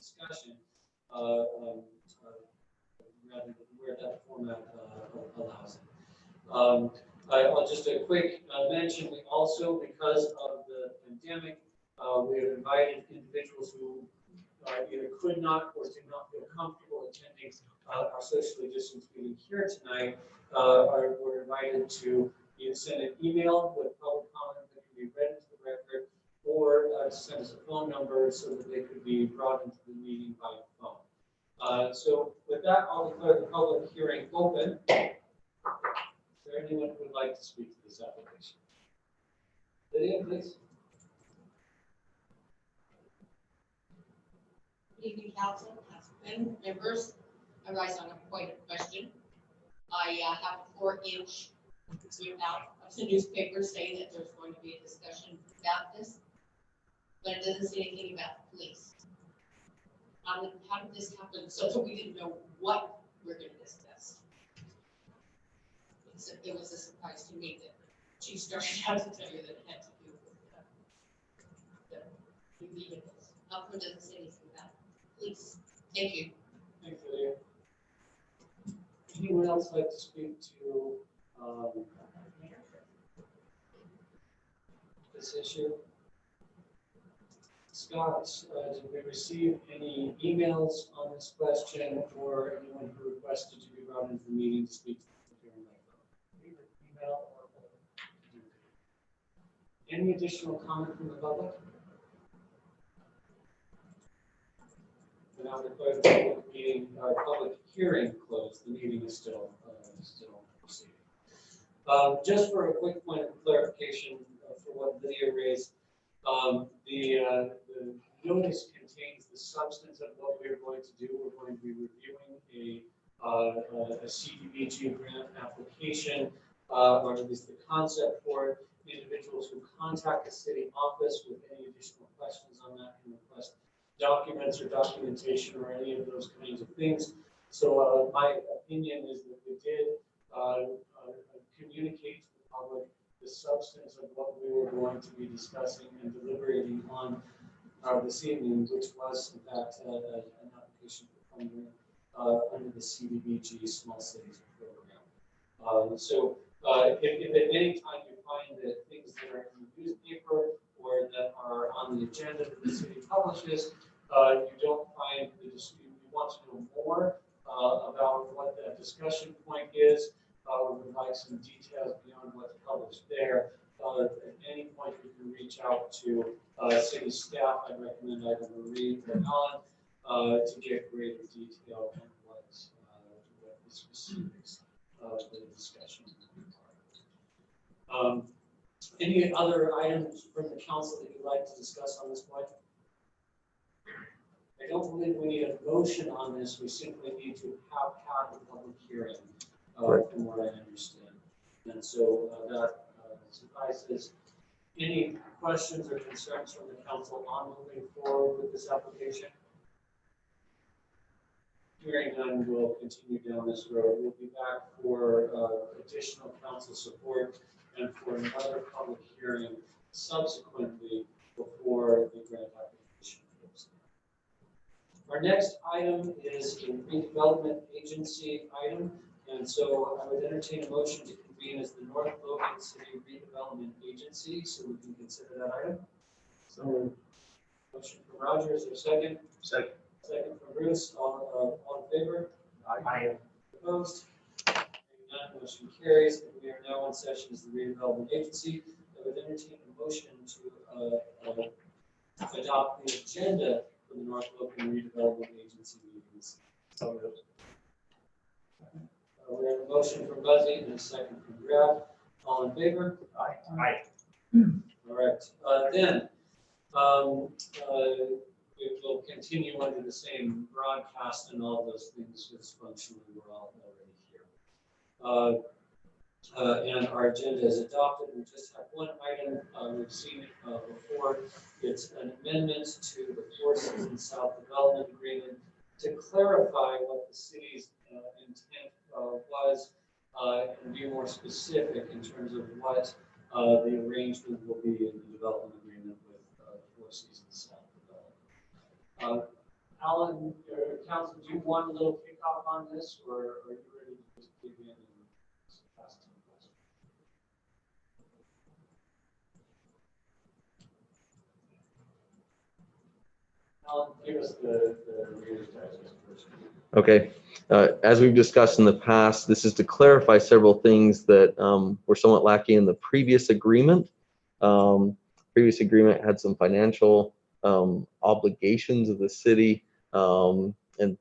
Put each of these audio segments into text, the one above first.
discussion, rather than where that format allows it. I'll just a quick mention, we also, because of the pandemic, we have invited individuals who either could not or did not feel comfortable attending our socially distanced meeting here tonight, were invited to either send an email with public comment that can be read into the record, or to send us a phone number so that they could be brought into the meeting by phone. So with that, I'll declare the public hearing open. Is there anyone who would like to speak to this application? Lydia, please. Good evening, council, councilmen, members. I rise on a point of question. I have a 4-inch printout of the newspaper saying that there's going to be a discussion about this, but it doesn't say anything about the police. How did this happen so that we didn't know what we're going to discuss? It was a surprise to me that she started out to tell you that it had to do with the vehicles. How come it doesn't say anything about it? Please. Thank you. Thanks, Lydia. Anyone else like to speak to this issue? Scott, did we receive any emails on this question, or anyone who requested to be brought into the meeting to speak to the hearing? Either email or any additional comment from the public? And I'll declare the public meeting, public hearing closed. The meeting is still proceeding. Just for a quick point of clarification for what Lydia raised, the notice contains the substance of what we're going to do. We're going to be reviewing a CDBG grant application, or at least the concept for it. Individuals who contact the city office with any additional questions on that can request documents or documentation or any of those kinds of things. So my opinion is that we did communicate to the public the substance of what we were going to be discussing and deliberating on this evening, which was in fact an application for funding under the CDBG Small Cities Program. So if at any time you find that things that are in the newspaper or that are on the agenda that the city publishes, you don't find the dispute, you want to know more about what that discussion point is, we would like some details beyond what's published there. At any point, you can reach out to city staff. I'd recommend either Marie or Helen to get greater detail on what the specifics of the discussion are. Any other items from the council that you'd like to discuss on this point? I don't believe we need a motion on this. We simply need to have had the public hearing, from what I understand. And so that suffices. Any questions or concerns from the council on moving forward with this application? Hearing none, we'll continue down this road. We'll be back for additional council support and for another public hearing subsequently before the grant application goes. Our next item is a redevelopment agency item, and so I would entertain a motion to convene as the North Logan City Redevelopment Agency, so we can consider that item. So, motion from Roger, is there a second? Second. Second from Bruce. All in favor? Aye. Opposed? None. Motion carries. We are now in session as the redevelopment agency. I would entertain a motion to adopt the agenda for the North Logan Redevelopment Agency meetings. So moved. We have a motion from Buzzy and a second from Brad. All in favor? Aye. Aye. All right. Then we will continue under the same broadcast and all those things, because functionally we're all already here. And our agenda is adopted. We just have one item. We've seen it before. It's an amendment to the Four Seasons South Development Agreement to clarify what the city's intent was and be more specific in terms of what the arrangement will be in the development agreement with Four Seasons South Development. Alan, or council, do you want a little kickoff on this, or are you ready to just dig in and ask some questions? Alan, give us the Reader's Digest first. Okay, as we've discussed in the past, this is to clarify several things that were somewhat lacking in the previous agreement. Previous agreement had some financial obligations of the city and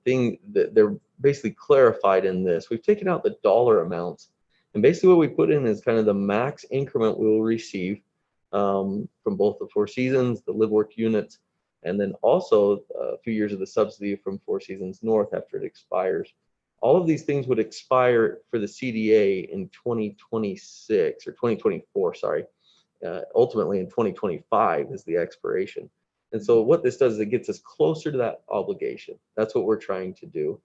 things that they're basically clarified in this. We've taken out the dollar amounts, and basically what we put in is kind of the max increment we will receive from both the Four Seasons, the live work units, and then also a few years of the subsidy from Four Seasons North after it expires. All of these things would expire for the CDA in 2026 or 2024, sorry. Ultimately in 2025 is the expiration. And so what this does is it gets us closer to that obligation. That's what we're trying to do.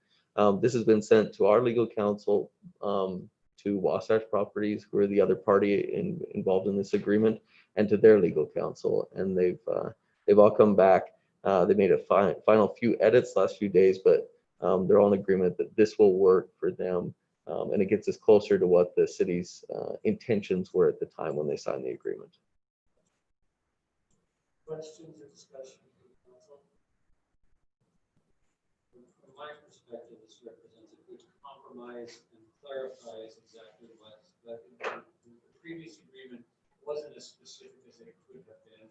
This has been sent to our legal counsel, to Wasatch Properties, who are the other party involved in this agreement, and to their legal counsel. And they've all come back. They made a final few edits last few days, but they're all in agreement that this will work for them. And it gets us closer to what the city's intentions were at the time when they signed the agreement. Questions or discussion from the council? From my perspective, this represents a good compromise and clarifies exactly what the previous agreement wasn't as specific as it could have been.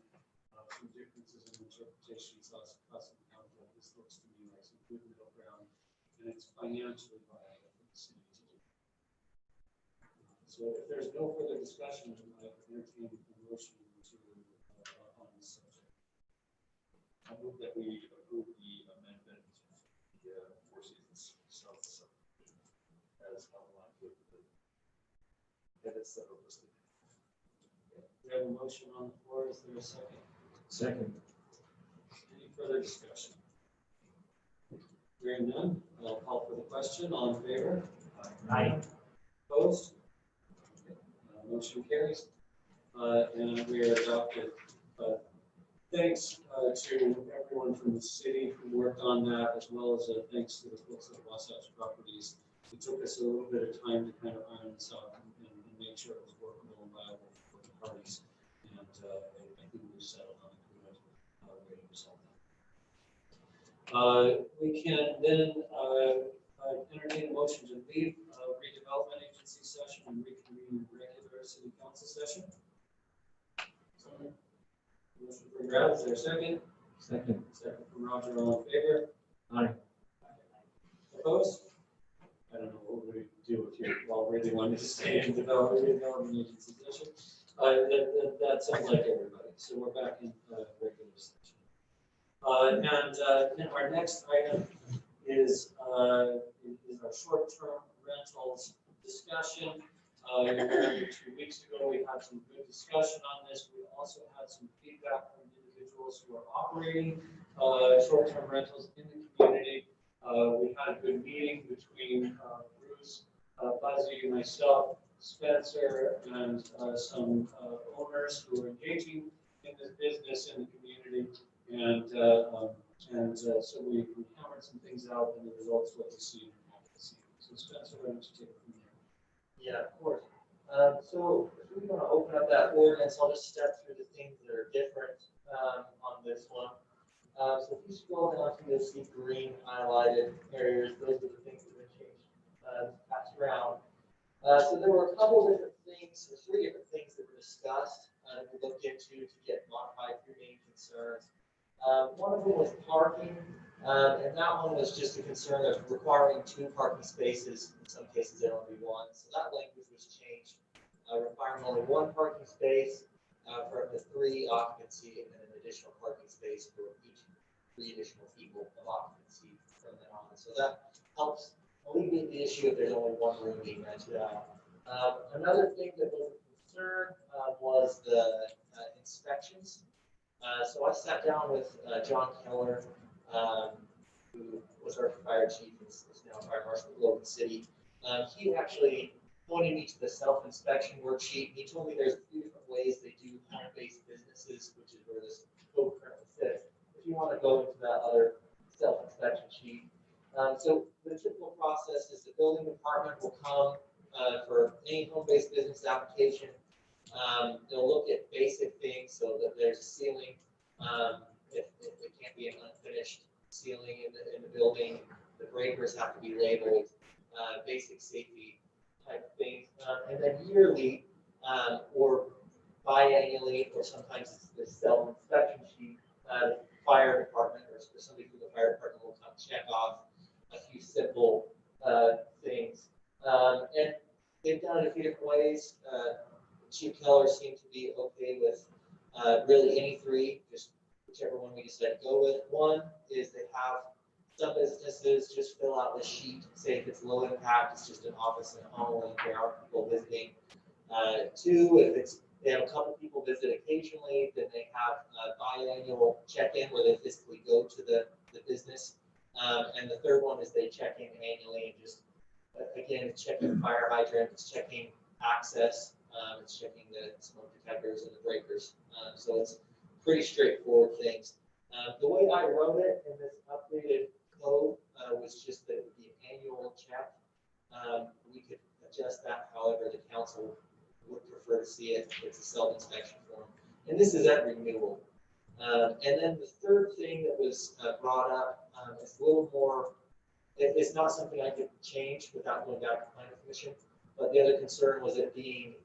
Some differences in interpretations across the council. This looks to me like some good middle ground, and it's financially viable for the city to do. So if there's no further discussion, I entertain a motion to on this subject. I move that we approve the amendment to the Four Seasons South as outlined with the edits that are listed. We have a motion on the floor. Is there a second? Second. Any further discussion? Hearing none, I'll call for the question. All in favor? Aye. Opposed? Motion carries. And we are adopted. Thanks to everyone from the city who worked on that, as well as thanks to the folks at Wasatch Properties. It took us a little bit of time to kind of iron this out and make sure it was workable and viable for the parties. And I think we've settled on a good way to resolve that. We can then entertain a motion to leave redevelopment agency session and reconvene regular city council session. Motion from Brad, is there a second? Second. Second from Roger, all in favor? Aye. Opposed? I don't know what we do if you all really wanted to stay in development agency session. That sounds like everybody. So we're back in regular session. And our next item is our short-term rentals discussion. You remember 2 weeks ago we had some good discussion on this. We also had some feedback from individuals who are operating short-term rentals in the community. We had a good meeting between Bruce, Buzzy, myself, Spencer, and some owners who are engaging in this business in the community. And so we hammered some things out, and the results what we see. So Spencer, why don't you take it from there? Yeah, of course. So if we want to open up that ordinance, I'll just step through the things that are different on this one. So if you scroll down to, you'll see green highlighted areas. Those are the things that have been changed, passed around. So there were a couple different things, or 3 different things that were discussed that we looked into to get modified through main concerns. One of them was parking, and that one was just a concern of requiring 2 parking spaces. In some cases, there only be 1. So that language was changed, requiring only 1 parking space for up to 3 occupancy, and then an additional parking space for each 3 additional people of occupancy from then on. So that helps alleviate the issue if there's only 1 room being rented out. Another thing that was a concern was the inspections. So I sat down with John Keller, who was our fire chief, is now fire marshal of Logan City. He actually pointed me to the self-inspection worksheet. He told me there's 3 different ways they do home-based businesses, which is where this code currently sits. If you want to go into that other self-inspection sheet. So the typical process is the building department will come for any home-based business application. They'll look at basic things so that there's a ceiling. If it can't be an unfinished ceiling in the building, the breakers have to be labeled, basic safety type things. And then yearly or biannually, or sometimes it's the self-inspection sheet, fire department or somebody from the fire department will come check off a few simple things. And they've done it a few different ways. Chief Keller seemed to be okay with really any three, just whichever one we decide to go with. One is they have some businesses just fill out the sheet, say if it's low impact, it's just an office and home, and there are people visiting. Two, if they have a couple people visit occasionally, then they have a biannual check-in where they physically go to the business. And the third one is they check in annually and just, again, it's checking fire hydrant, it's checking access, it's checking the smoke detectors and the breakers. So it's pretty straightforward things. The way I wrote it in this updated code was just that it would be an annual check. We could adjust that however the council would prefer to see it. It's a self-inspection form. And this is at renewal. And then the third thing that was brought up is a little more, it's not something I could change without going back to planning commission, but the other concern was it being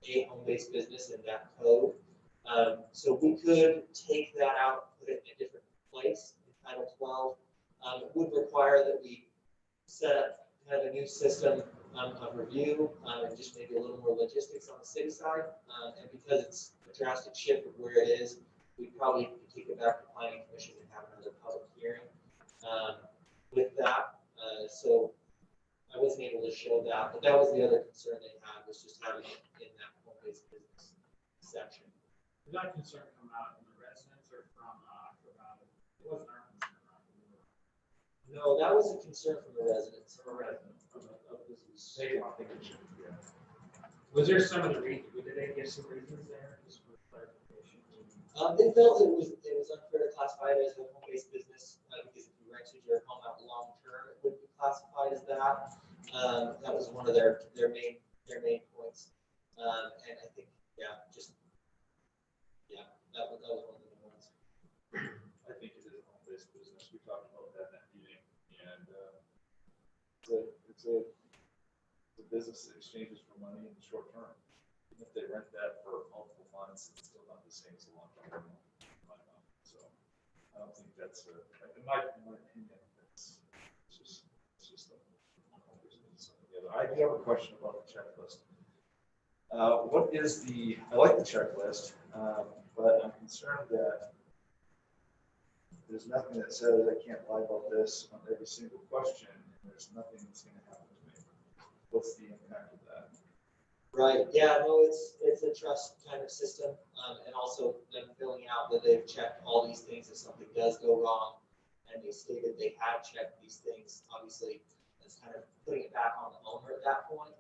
a home-based business in that code. So we could take that out, put it in a different place in Title 12. It would require that we set up kind of a new system of review and just maybe a little more logistics on the city side. And because it's a drastic shift of where it is, we probably could take it back to planning commission and have another public hearing with that. So I wasn't able to show that, but that was the other concern they had, was just having it in that home-based business section. Did that concern come out from the residents or from, it wasn't our concern, right? No, that was a concern from the residents. From a resident, from a business. They didn't think it should be. Was there some of the reason, did they give some reasons there, just for clarification? They felt it was unfair to classify it as a home-based business because if you rented your home out long-term, it would be classified as that. That was one of their main points. And I think, that was one of the ones. I think it is a home-based business. We talked about that in that meeting, and it's a business that exchanges for money in the short term. Even if they rent that for multiple months, it's still not the same as a long-term rental. So I don't think that's in my opinion, it's just a home business. I do have a question about the checklist. What is I like the checklist, but I'm concerned that there's nothing that says I can't lie about this on every single question, and there's nothing that's going to happen to me. What's the impact of that? Right. Yeah. No, it's a trust kind of system, and also them filling out that they've checked all these things if something does go wrong, and they stated they had checked these things. Obviously, that's kind of putting it back on the owner at that point.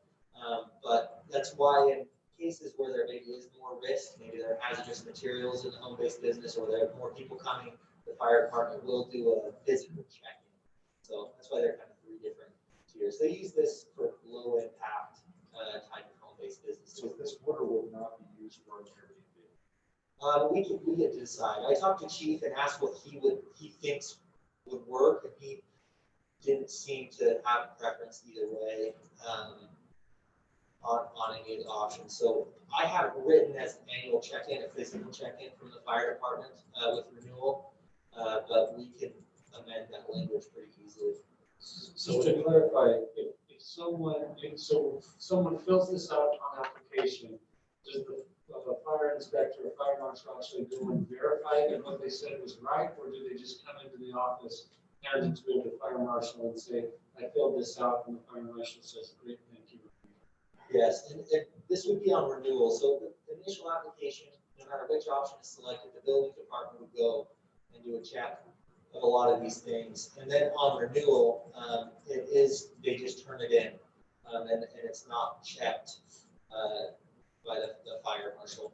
But that's why in cases where there maybe is more risk, maybe there are hazardous materials in the home-based business, or there are more people coming, the fire department will do a physical check-in. So that's why they're kind of three different tiers. They use this for low impact type of home-based business. So this order will not be used for Airbnb. We get to decide. I talked to Chief and asked what he thinks would work, and he didn't seem to have a preference either way on any of the options. So I have it written as an annual check-in, a physical check-in from the fire department with renewal, but we can amend that language pretty easily. So to clarify, if someone fills this out on application, does the fire inspector or fire marshal actually go and verify that what they said was right, or do they just come into the office, hand it to the fire marshal and say, I filled this out, and the fire marshal says, great, thank you. Yes, and this would be on renewal. So the initial application, no matter which option is selected, the building department would go and do a check of a lot of these things. And then on renewal, they just turn it in, and it's not checked by the fire marshal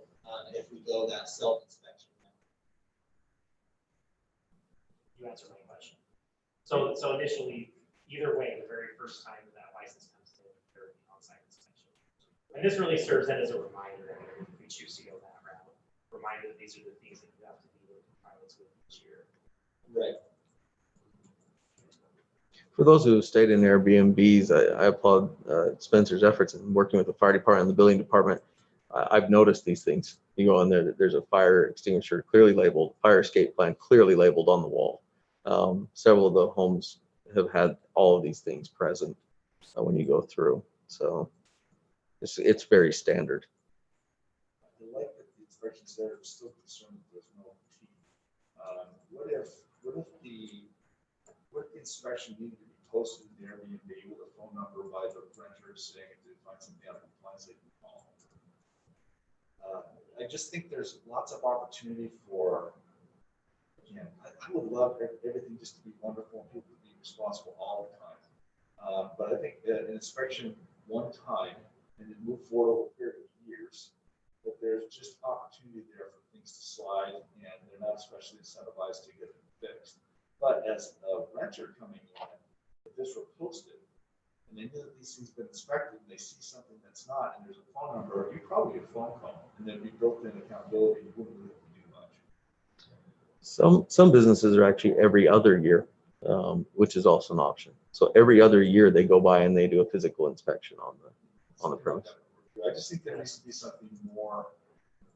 if we go that self-inspection. You answered my question. So initially, either way, the very first time that license comes in, there will be on-site inspection. And this really serves then as a reminder if we choose to go that route. Reminder that these are the things that you have to be in compliance with each year. Right. For those who stayed in Airbnbs, I applaud Spencer's efforts in working with the fire department and the building department. I've noticed these things. You go in there, there's a fire extinguisher clearly labeled, fire escape plan clearly labeled on the wall. Several of the homes have had all of these things present when you go through. So it's very standard. I like that the inspections there are still concerned that there's no key. What if the inspection needed to be posted in the Airbnb with a phone number by the renter saying if they find something out of compliance, they can call. I just think there's lots of opportunity for, again, I would love everything just to be wonderful and people to be responsible all the time. But I think an inspection one time and then move forward over a period of years, that there's just opportunity there for things to slide and they're not especially incentivized to get it fixed. But as a renter coming in, if this were posted and they knew that these things have been inspected and they see something that's not and there's a phone number, you'd probably get a phone call and then be built-in accountability. You wouldn't really have to do much. Some businesses are actually every other year, which is also an option. So every other year they go by and they do a physical inspection on the premise. I just think there needs to be something more.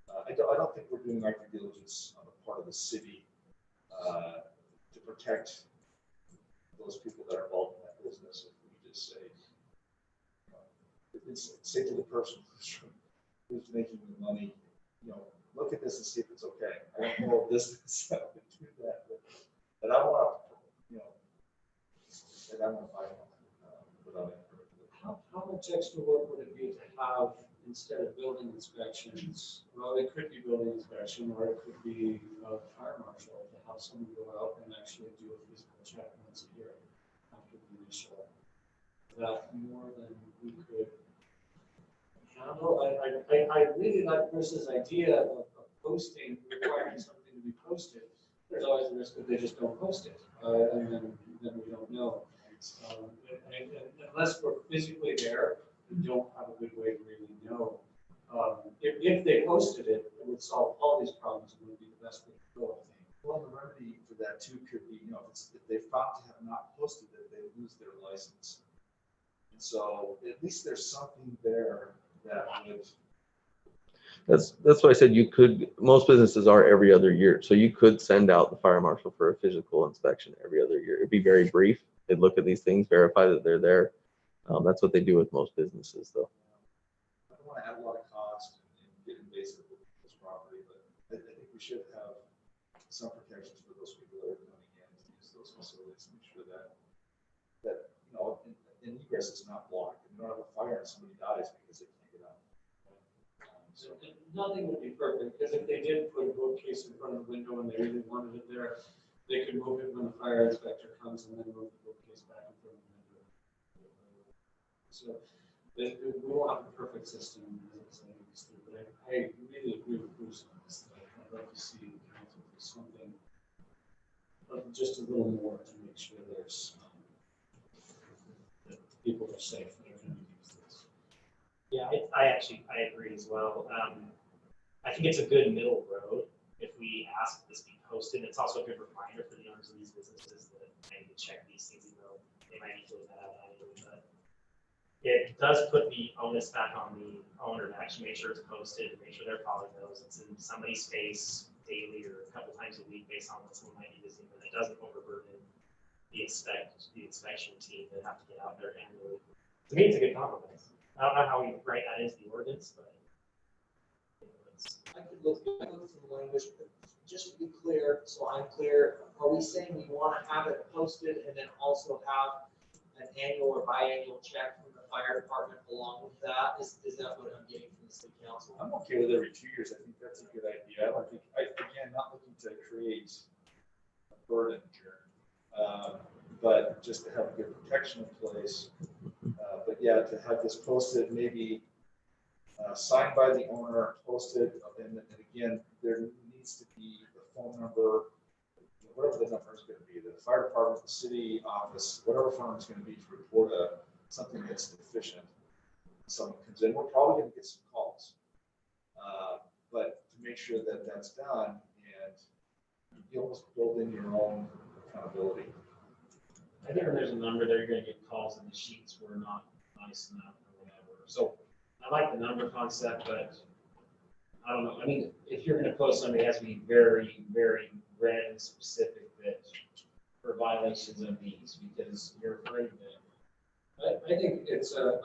I don't think we're doing our due diligence on the part of the city to protect those people that are involved in that business. If we just say, say to the person who's making the money, look at this and see if it's okay. I don't know if this is how to do that, but I want to, and I want to buy one without it. How much extra work would it be to have, instead of building inspections, well, it could be building inspection, or it could be a fire marshal, to have someone go out and actually do a physical check once a year after the initial. That more than we could handle. I really like Bruce's idea of posting, requiring something to be posted. There's always the risk that they just don't post it, and then we don't know. And unless we're physically there, we don't have a good way to really know. If they posted it, it would solve all these problems and would be the best way to go, I think. Well, the remedy for that too could be, if they found to have not posted it, they lose their license. And so at least there's something there that would. That's why I said most businesses are every other year. So you could send out the fire marshal for a physical inspection every other year. It'd be very brief. They'd look at these things, verify that they're there. That's what they do with most businesses, though. I don't want to add a lot of cost and get invasive with this property, but I think we should have some protections for those people that are coming in to use those facilities, make sure that an egress is not blocked. You don't have a fire and somebody dies because they can't get out. So nothing would be perfect, because if they did put a bookcase in front of the window and they really wanted it there, they could move it when the fire inspector comes and then move the bookcase back in front of the window. So we won't have a perfect system, but I really agree with Bruce on this. I'd like to see something, just a little more to make sure that people are safe that are going to use this. Yeah, I agree as well. I think it's a good middle road if we ask this be posted. It's also a good reminder for the owners of these businesses that they need to check these things, even though they might need to look at that annually. But it does put the onus back on the owner to actually make sure it's posted, make sure they're following those. It's in somebody's face daily or a couple times a week based on what someone might be visiting, but it doesn't overburden the inspection team that have to get out there annually. To me, it's a good compromise. I don't know how we write that into the ordinance, but I could look through the language, but just to be clear, so I'm clear, are we saying we want to have it posted and then also have an annual or biannual check from the fire department along with that? Is that what I'm getting from the city council? I'm okay with every 2 years. I think that's a good idea. Again, not looking to create a burden here, but just to have good protection in place. But yeah, to have this posted, maybe signed by the owner, posted, and again, there needs to be the phone number, whatever the number is going to be, the fire department, the city office, whatever firm it's gonna be to report something that's deficient. Someone comes in, we're probably gonna get some calls. But to make sure that that's done, and you almost build in your own accountability. I think when there's a number there, you're gonna get calls and the sheets were not nice enough or whatever. So I like the number concept, but I don't know. I mean, if you're gonna post something, it has to be very, very red and specific that for violations of these, because you're afraid that. I think it's a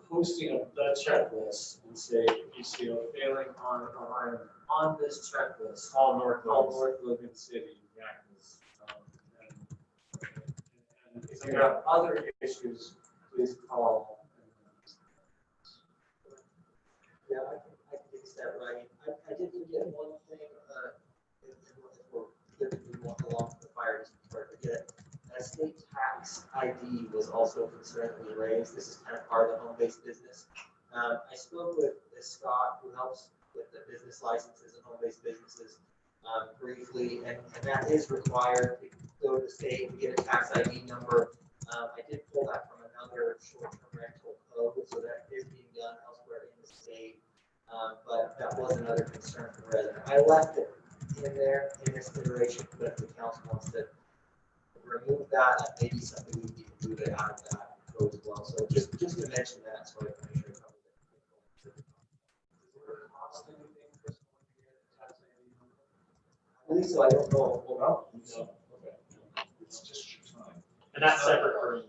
posting of the checklist and say, you see a failing on this checklist, All North all Logan. North Logan City. And if you have other issues, please call. Yeah, I can fix that right. I did forget one thing, if we're typically going along with the fire, just before I forget. State tax ID was also concerningly raised. This is kind of part of the home-based business. I spoke with Scott, who helps with the business licenses and home-based businesses briefly, and that is required to go to the state and get a tax ID number. I did pull that from another short-term rental code, so that is being done elsewhere in the state. But that was another concern for residents. I left it in there in this iteration, but if the council wants to remove that, maybe something we need to move it out of that code as well. So just to mention that, so I can make sure. I believe so. I don't know. Well, no, okay. It's just your time. And that's separate from,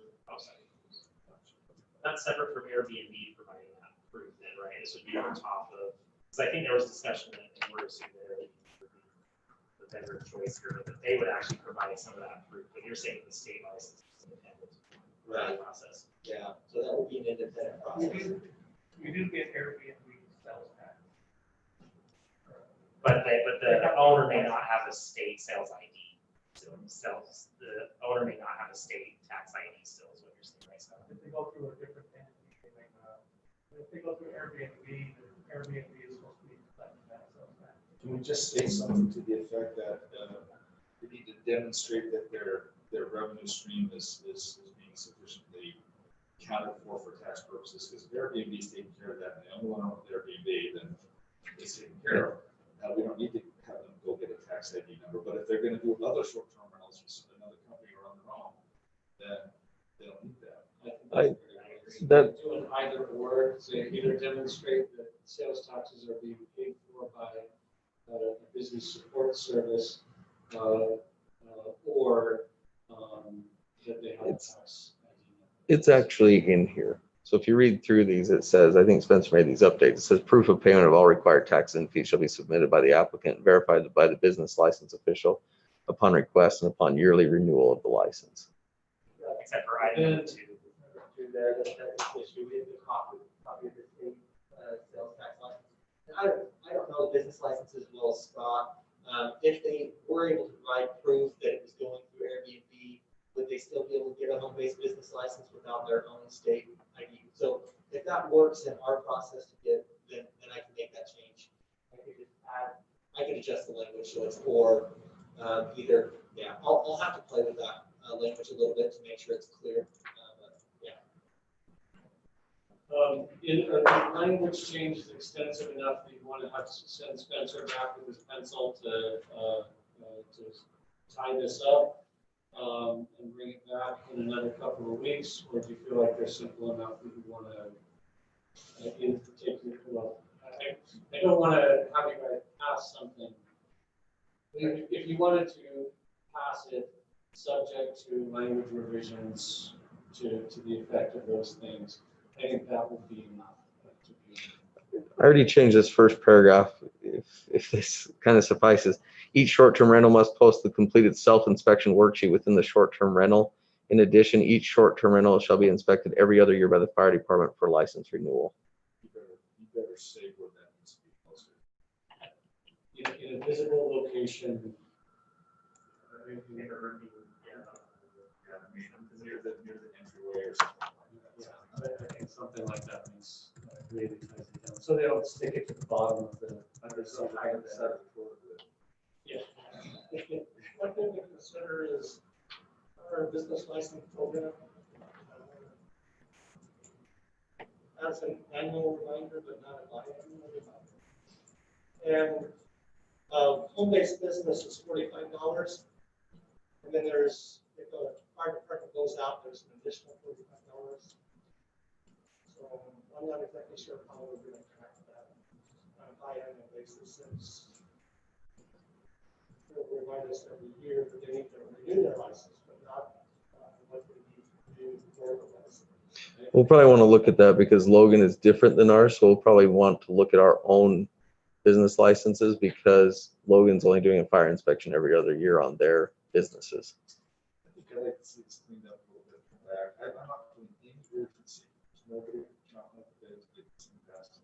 that's separate from Airbnb providing that proof then, right? This would be on top of, because I think there was discussion that we're assuming there the vendor of choice here, that they would actually provide some of that proof, but you're saying the state license is independent. Right. Process. Yeah, so that would be an independent process. We do get Airbnb sales tax. But the owner may not have a state sales ID. So the owner may not have a state tax ID still, is what you're saying, right? So If they go through a different entity, they might not. If they go through Airbnb, the Airbnb is supposed to be collecting that sales tax. Can we just say something to the effect that we need to demonstrate that their revenue stream is being sufficiently accounted for tax purposes? Because if Airbnb is taking care of that, and they only want to own Airbnb, then it's taken care of. We don't need to have them go get a tax ID number, but if they're going to do other short-term rentals with another company or on their own, then they don't need that. That Do an either or, so either demonstrate that sales taxes are being paid for by a business support service, or that they have a tax ID. it's actually in here. So if you read through these, it says, I think Spencer made these updates. It says proof of payment of all required taxes and fees shall be submitted by the applicant, verified by the business license official upon request and upon yearly renewal of the license. except for item 2. Do there, that issue with the copy of the state sales tax license. And I don't know the business license as well as Scott. If they were able to provide proof that it was going through Airbnb, would they still be able to get a home-based business license without their own state ID? So if that works in our process to get, then I can make that change. I could adjust the language so it's or either. Yeah, I'll have to play with that language a little bit to make sure it's clear. Are the language changes extensive enough that you want to have to send Spencer back with his pencil to tie this up and bring it back in another couple of weeks, or do you feel like they're simple enough that you want to in particular? Well, I don't want to have you guys pass something. If you wanted to pass it subject to language revisions to the effect of those things, I think that would be enough. I already changed this first paragraph, if this kind of suffices. Each short-term rental must post the completed self-inspection worksheet within the short-term rental. In addition, each short-term rental shall be inspected every other year by the fire department for license renewal. You better say where that needs to be posted. In a visible location. Near the entryway or something. Yeah, I think something like that makes really ties it down. So they don't stick it to the bottom of the under some high Side of the toilet. Yeah. One thing to consider is our business license program. As an annual reminder, but not a biannual reminder. And home-based business is $45. And then there's, if a fire department goes out, there's an additional $45. So I'm not exactly sure how we're going to track that on a biannual basis, since they'll remind us every year that they need to renew their license, but not what they need to do for the license. We'll probably want to look at that because Logan is different than ours, so we'll probably want to look at our own business licenses because Logan's only doing a fire inspection every other year on their businesses. I think I like to see this cleaned up a little bit from back. I'm not doing any urgency. Nobody, not like that, it's in the past.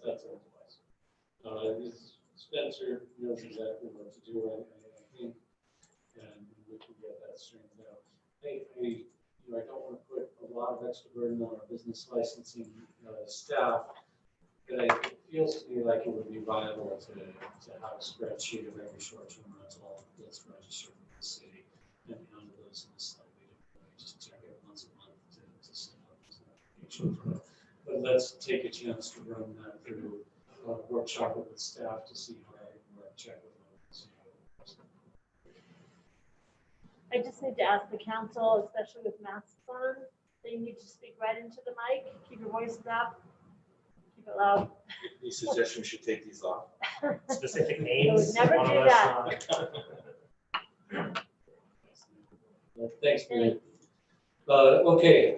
That's our advice. Spencer knows exactly what to do, I think, and we can get that straightened out. I don't want to put a lot of extra burden on our business licensing staff, but it feels to me like it would be viable to have a spreadsheet of every short-term rental that's registered in the city and handle those in a slightly different way. Just check it once a month to set up as an application. But let's take a chance to run that through, workshop with staff to see how it can work, check with them. See how it works. I just need to ask the council, especially with masks on, they need to speak right into the mic, keep your voices up, keep it loud. You suggest we should take these off? Specific names. never one do of us, that. Thanks, Mary. Okay,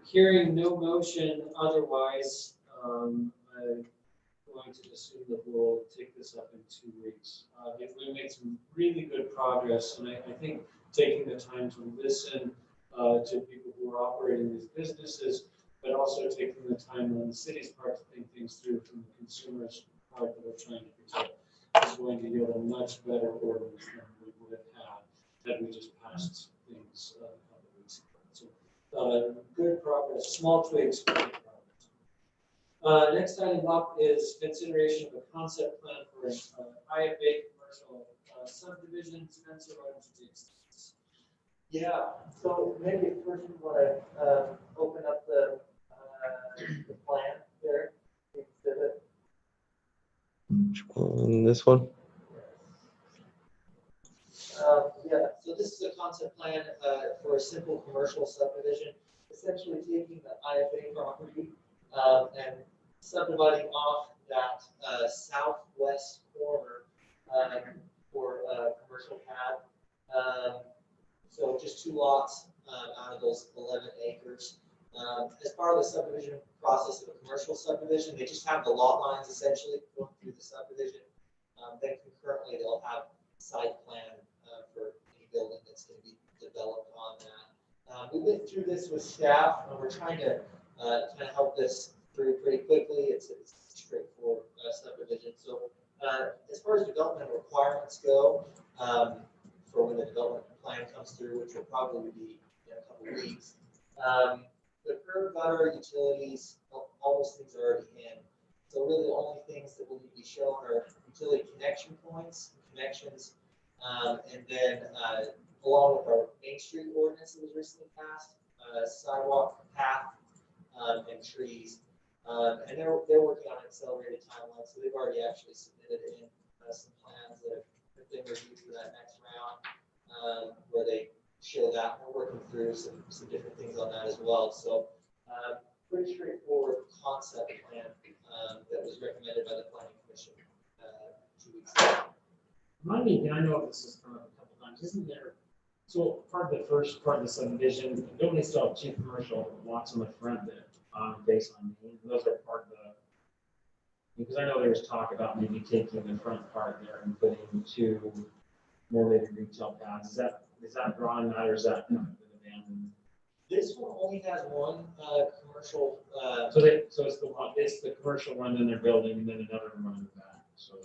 hearing no motion otherwise, I'm going to assume that we'll take this up in 2 weeks. We made some really good progress, and I think taking the time to listen to people who are operating these businesses, but also taking the time on the city's part to think things through from the consumer's part that we're trying to protect is going to yield a much better ordinance than we would have had we just passed things a couple of weeks ago. So good progress, small tweaks, but good progress. Next item up is consideration of a concept plan for an IFA commercial subdivision. Spencer, why don't you take this? Yeah, so maybe first we want to open up the plan there, the exhibit. This one? Yeah, so this is a concept plan for a simple commercial subdivision, essentially taking the IFA property and subdividing off that southwest corner for a commercial pad. So just 2 lots out of those 11 acres. As part of the subdivision process of a commercial subdivision, they just have the lot lines essentially going through the subdivision. Then concurrently, they'll have site plan for any building that's going to be developed on that. We went through this with staff, and we're trying to kind of help this through pretty quickly. It's a straightforward subdivision. So as far as development requirements go, for when the development plan comes through, which will probably be in a couple of weeks, the curb, gutter, utilities, all those things are already in. So really the only things that will need to be shown are utility connection points, connections, and then along with our Main Street ordinance that was recently passed, sidewalk, path, and trees. And they're working on an accelerated timeline, so they've already actually submitted in some plans that have been reviewed for that next round, where they show that. We're working through some different things on that as well. So pretty straightforward concept plan that was recommended by the Planning Commission 2 weeks ago. Remind me, and I know this has come up a couple times, isn't there? So part of the first part of the subdivision, don't they still have 2 commercial lots on the front that based on Main? Those are part of the, because I know there was talk about maybe taking the front part there and putting 2 more maybe retail pads. Is that drawn out or is that been abandoned? This one only has 1 commercial. So it's the commercial one, then they're building, and then another one in the back. So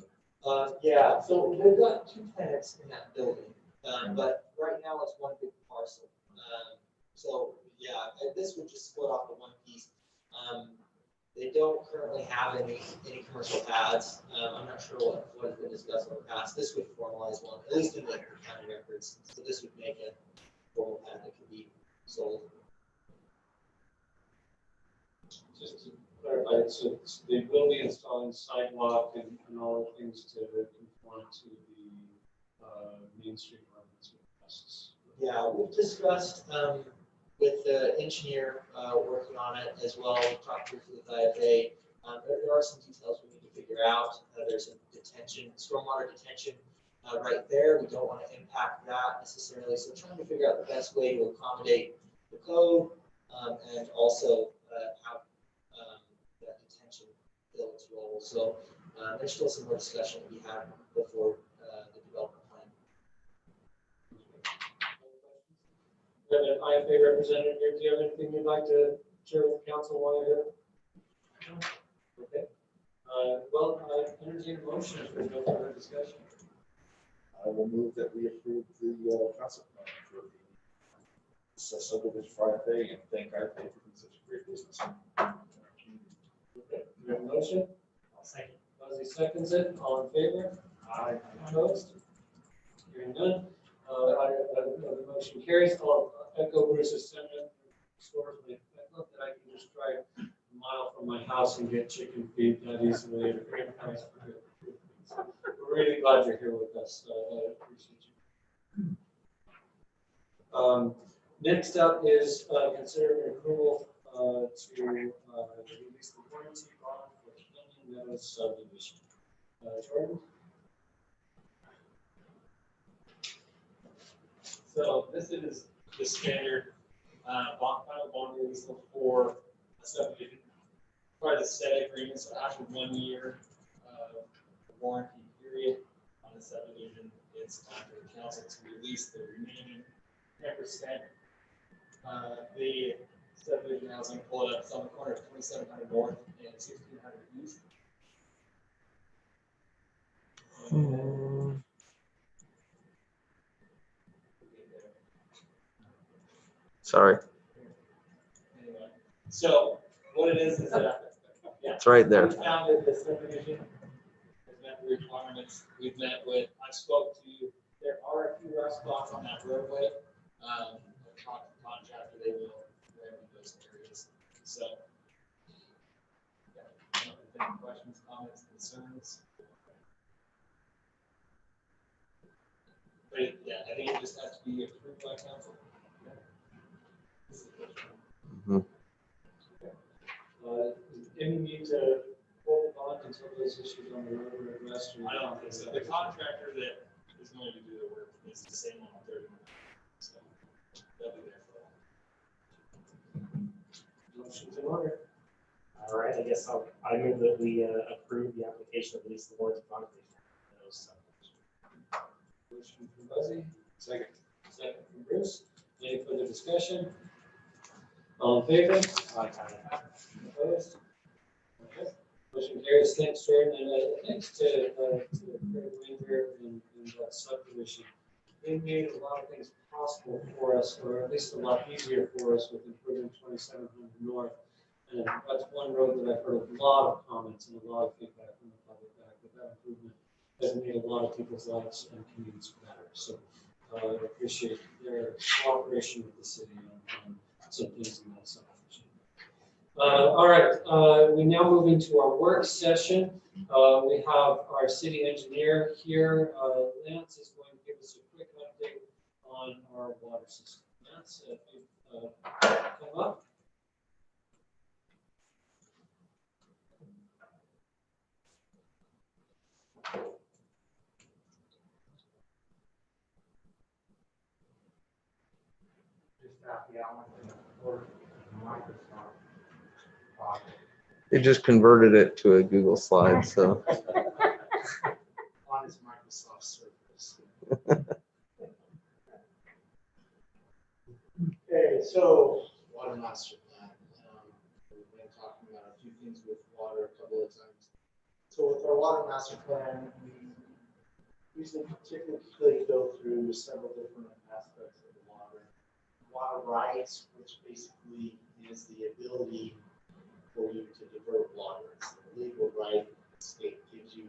Yeah, so they've got 2 tenants in that building, but right now it's 1 big parcel. So yeah, this would just split off the 1 piece. They don't currently have any commercial pads. I'm not sure what has been discussed in the past. This would formalize one, at least in the county records. So this would make a formal pad that could be sold. Just to clarify, so they will be installing sidewalk and all the things to conform to the Main Street ordinance requests. Yeah, we've discussed with the engineer working on it as well. We talked briefly with IFA. There are some details we need to figure out. There's a stormwater detention right there. We don't want to impact that necessarily. So trying to figure out the best way to accommodate the code and also have that detention fill its role. So there's still some more discussion to be had before the development plan. We have an IFA representative here. Do you have anything you'd like to share with the council while you're here? Okay. Well, I entertain a motion if there's no further discussion. I will move that we approve the concept plan for the subdivision for IFA and thank IFA for being such a great business. Okay. We have a motion. I'll second. Leslie seconds it. All in favor? Aye. Opposed? Hearing none. The motion carries. I'll echo Bruce's sentiment. Stores, I love that I can just drive a mile from my house and get chicken feed that easily at a great price. We're really glad you're here with us. I appreciate you. Next up is considering approval to release the warranty bond for Canyon Meadows subdivision. Jordan? So this is the standard final bond release for a subdivision. Part of the set agreement, so after 1 year warranty period on the subdivision, it's time for the council to release the remaining 10%. The subdivision housing pulled up, it's on the corner of 2700 North and 1600 East. Sorry, Anyway, so what it is yeah. it's right there. We found that the subdivision has met the requirements. We've met with, I spoke to, there are a few rough spots on that roadway. Talked to the contractor, they will remedy those areas. So, yeah, any questions, comments, concerns? But yeah, I think it just has to be approved by council. Mhm. Any need to hold the bond until those issues on the road are addressed? I don't think so. The contractor that is going to do the work is the same on 30. So they'll be there for that. Motion's in order. All right, I guess I move that we approve the application of release the warranty bond. Motion from Buzzy. Second. Second from Bruce. Any further discussion? All in favor? Opposed? Okay. Motion carries. Thanks, Jordan, and thanks to Craig Winger and that subdivision. They made a lot of things possible for us, or at least a lot easier for us with improving 2700 North. And that's one road that I've heard a lot of comments and a lot of feedback from the public back that improvement has made a lot of people's lives and communities better. So I appreciate their cooperation with the city on some things in that subdivision. All right, we now move into our work session. We have our city engineer here. Lance is going to give us a quick update on our water system. Lance, if you come up. They just converted it to a Google slide, so. On his Microsoft Surface. Okay, so water master plan. We've been talking about a few things with water a couple of times. So with our water master plan, we usually particularly go through several different aspects of the water. Water rights, which basically is the ability for you to divert water. It's a legal right the state gives you.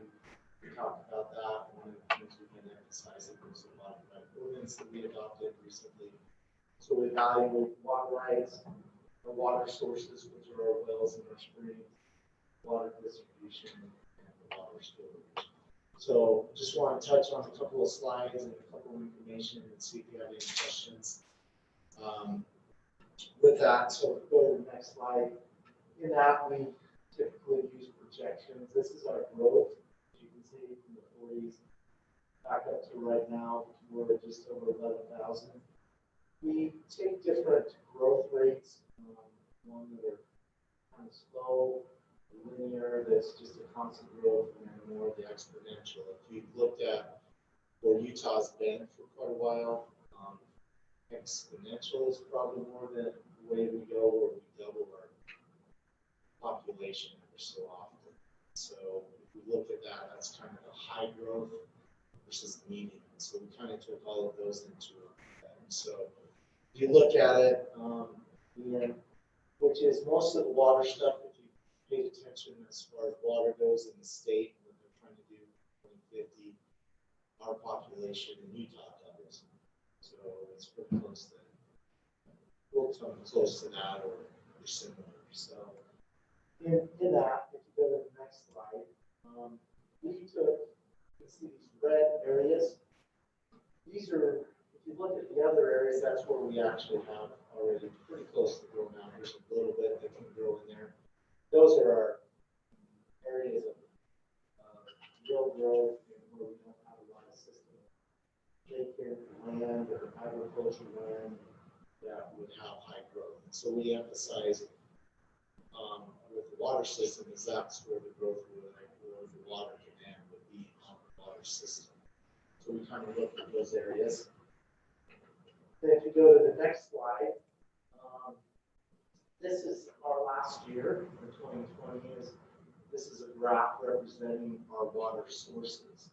We talked about that. One of the things we can emphasize it was a water right ordinance that we adopted recently. So we evaluate water rights, our water sources, which are our wells and our springs, water distribution, and the water storage. So just want to touch on a couple of slides and a couple of information and see if you have any questions. With that, so go to the next slide. In that, we typically use projections. This is our growth, as you can see, from the 40s back up to right now, we're just over 11,000. We take different growth rates, one that are kind of slow, linear, that's just a constant growth, and then more of the exponential. If you've looked at where Utah's been for quite a while, exponential is probably more the way we go, where we double our population every so often. So if we look at that, that's kind of a high growth versus medium. So we kind of took all of those into account. So if you look at it, which is most of the water stuff, if you paid attention as far as water goes in the state, what they're trying to do in 2050, our population in Utah doubles. So it's pretty close to, we'll come close to that or similar. So in that, if you go to the next slide, we took, you can see these red areas. These are, if you look at the other areas, that's where we actually have already pretty close to growing out. There's a little bit that can grow in there. Those are our areas of real growth where we don't have a lot of system vacant land or agricultural land that would have high growth. And so we emphasize with the water system is that's where the growth would, or the water demand would be on the water system. So we kind of look at those areas. Then if you go to the next slide, this is our last year in 2020. This is a graph representing our water sources.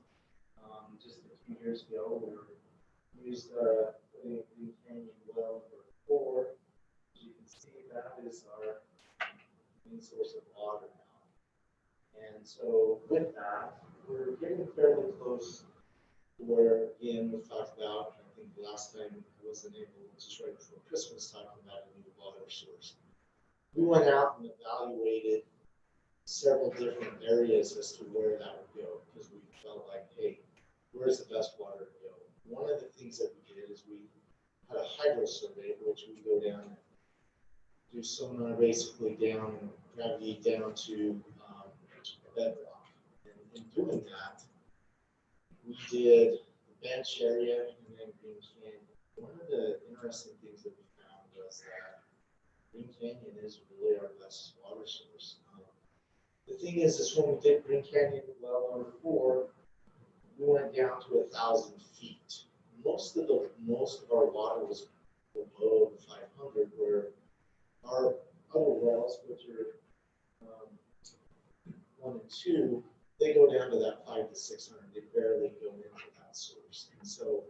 Just a few years ago, we used Green Canyon well number 4. As you can see, that is our main source of water now. And so with that, we're getting fairly close to where, again, we've talked about, I think the last time I wasn't able, just right before Christmas, talking about a new water source. We went out and evaluated several different areas as to where that would go, because we felt like, hey, where's the best water to go? One of the things that we did is we had a hydro survey, which we go down and do sonar basically down, gravity down to bedrock. And in doing that, we did the bench area and then Green Canyon. One of the interesting things that we found was that Green Canyon is really our best water source. The thing is when we did Green Canyon well number 4, we went down to 1,000 feet. Most of our water was below 500, where our other wells, which are 1 and 2, they go down to that 500 to 600. They barely go into that source. And so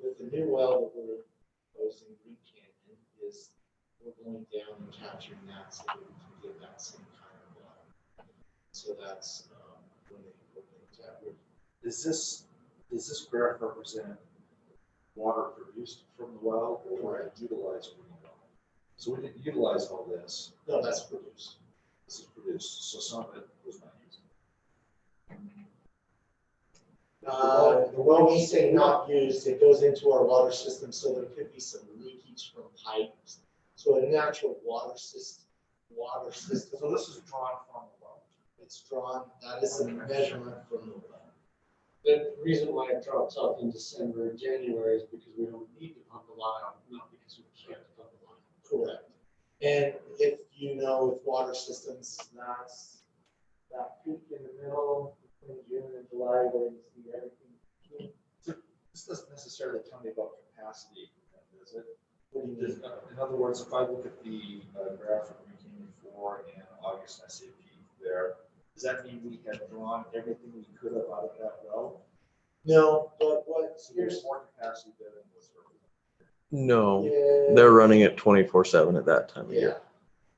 with the new well that we're proposing, Green Canyon, is we're going down and capturing that so that we can get that same kind of water. So that's when they tap. Does this graph represent water produced from the well or utilized from the well? So we didn't utilize all this. No, that's produced. This is produced, so some of it was not used. When we say not used, it goes into our water system, so there could be some leakage from pipes. So a natural water system. So this is drawn from the well. It's drawn. That is a measurement from the well. The reason why it drops off in December and January is because we don't need to pump a lot, not because we can't pump a lot. Correct. And if you know with water systems, that's that peak in the middle between June and July where you see everything. This doesn't necessarily tell me about capacity, does it? What do you mean? In other words, if I look at the graph from Green Canyon 4 and August SAP there, does that mean we have drawn everything we could have out of that well? No, but what So there's more capacity there than was earlier. No, yeah, they're running it 24/7 at that time. yeah,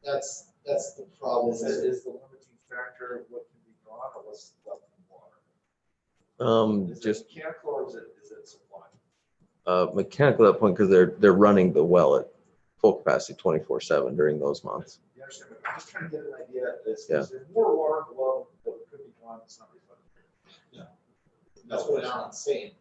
that's That's the problem. Is the limiting factor what can be drawn or what's left in water? Is Just it mechanical or is it supply? mechanical at that point because they're running the well at full capacity 24/7 during those months. You understand, but I'm just trying to get an idea, is Yeah. there more water in the well that could be drawn that's not reflected? That's what Alan's saying.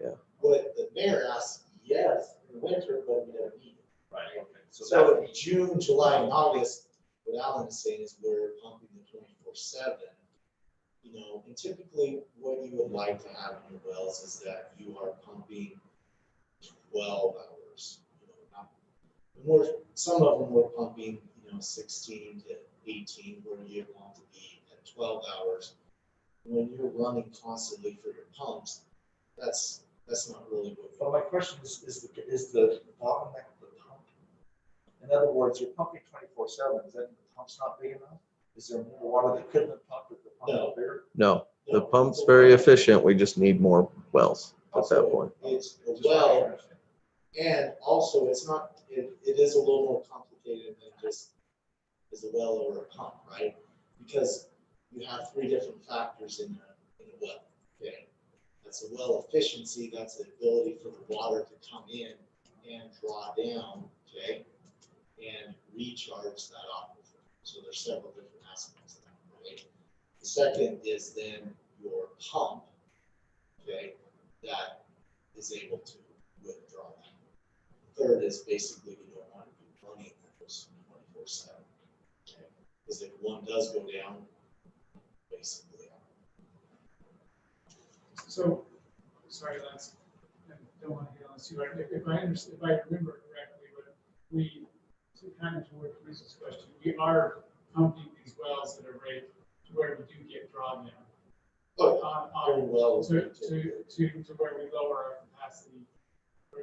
Yeah. What the mayor asked, yes, in the winter, but we don't need it. Right, okay. So in June, July, and August, what Alan is saying is we're pumping the 24/7. You know, and typically what you would like to have in your wells is that you are pumping 12 hours. You know, not more. Some of them were pumping, 16 to 18, where you want to be at 12 hours. When you're running constantly for your pumps, that's not really what. But my question is the bottleneck the pump? In other words, you're pumping 24/7, is that the pump's not big enough? Is there more water that couldn't have pumped if the pump was bigger? No, the pump's very efficient. We just need more wells at that point. It's a Just trying to well, understand. and also it's not, it is a little more complicated than just is a well or a pump, right? Because you have three different factors in a well, okay? That's a well efficiency, that's the ability for the water to come in and draw down, okay? And recharge that aquifer. So there's several different aspects of that, right? The second is then your pump, okay, that is able to withdraw that. Third is basically you don't want to be running those 24/7, okay? Because if one does go down, basically. So, sorry, Lance, I don't want to get on this too hard. If I remember correctly, but we, to kind of toward Chris's question, we are pumping these wells at a rate to where we do get drawdown. Very well. To where we lower our capacity for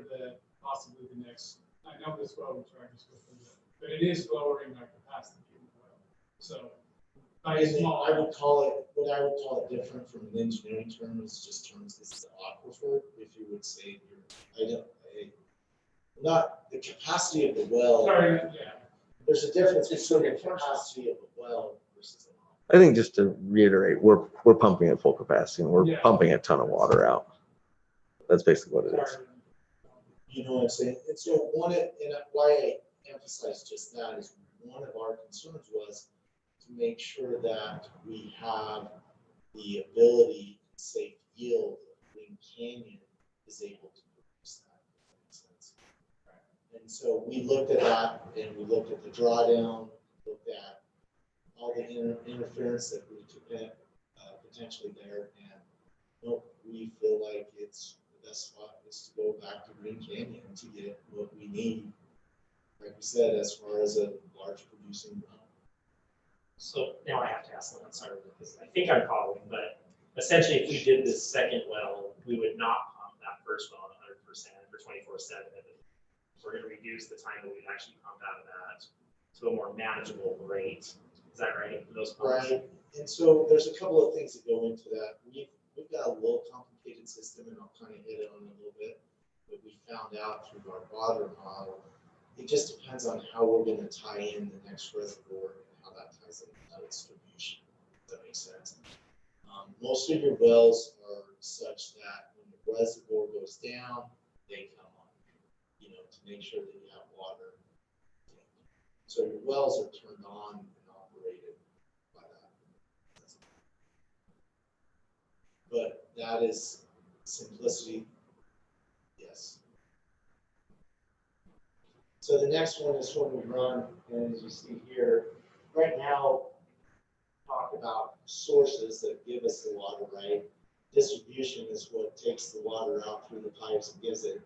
possibly the next, I know this well we're trying to switch from, but it is lowering our capacity in the well. So, by a small. I would call it different from an engineering term, it's just terms, this is the aquifer, if you would say, not the capacity of the well. Sorry, yeah. There's a difference between the capacity of a well versus an aquifer. I think just to reiterate, we're pumping at full capacity and we're Yeah. pumping a ton of water out. That's basically what it is. You know what I'm saying? And so why I emphasize just that is one of our concerns was to make sure that we have the ability and safe yield that Green Canyon is able to produce that. If that makes sense. And so we looked at that and we looked at the drawdown, looked at all the interference that we could get potentially there, and we feel like it's the best spot is to go back to Green Canyon to get what we need. Like we said, as far as a large producing well. So now I have to ask Lance, sorry, because I think I'm following, but essentially if we did this second well, we would not pump that first well at 100% for 24/7. We're going to reduce the time that we'd actually pump out of that to a more manageable rate. Is that right? For those pumps? Right. And so there's a couple of things that go into that. We've got a little complicated system, and I'll kind of hit it on it a little bit. But we found out through our water model, it just depends on how we're going to tie in the next reservoir and how that ties into that distribution. Does that make sense? Most of your wells are such that when the reservoir goes down, they come on, to make sure that you have water. So your wells are turned on and operated by that. But that is simplicity. Yes. So the next one is when we run, and as you see here, right now, talk about sources that give us the water, right? Distribution is what takes the water out through the pipes and gives it.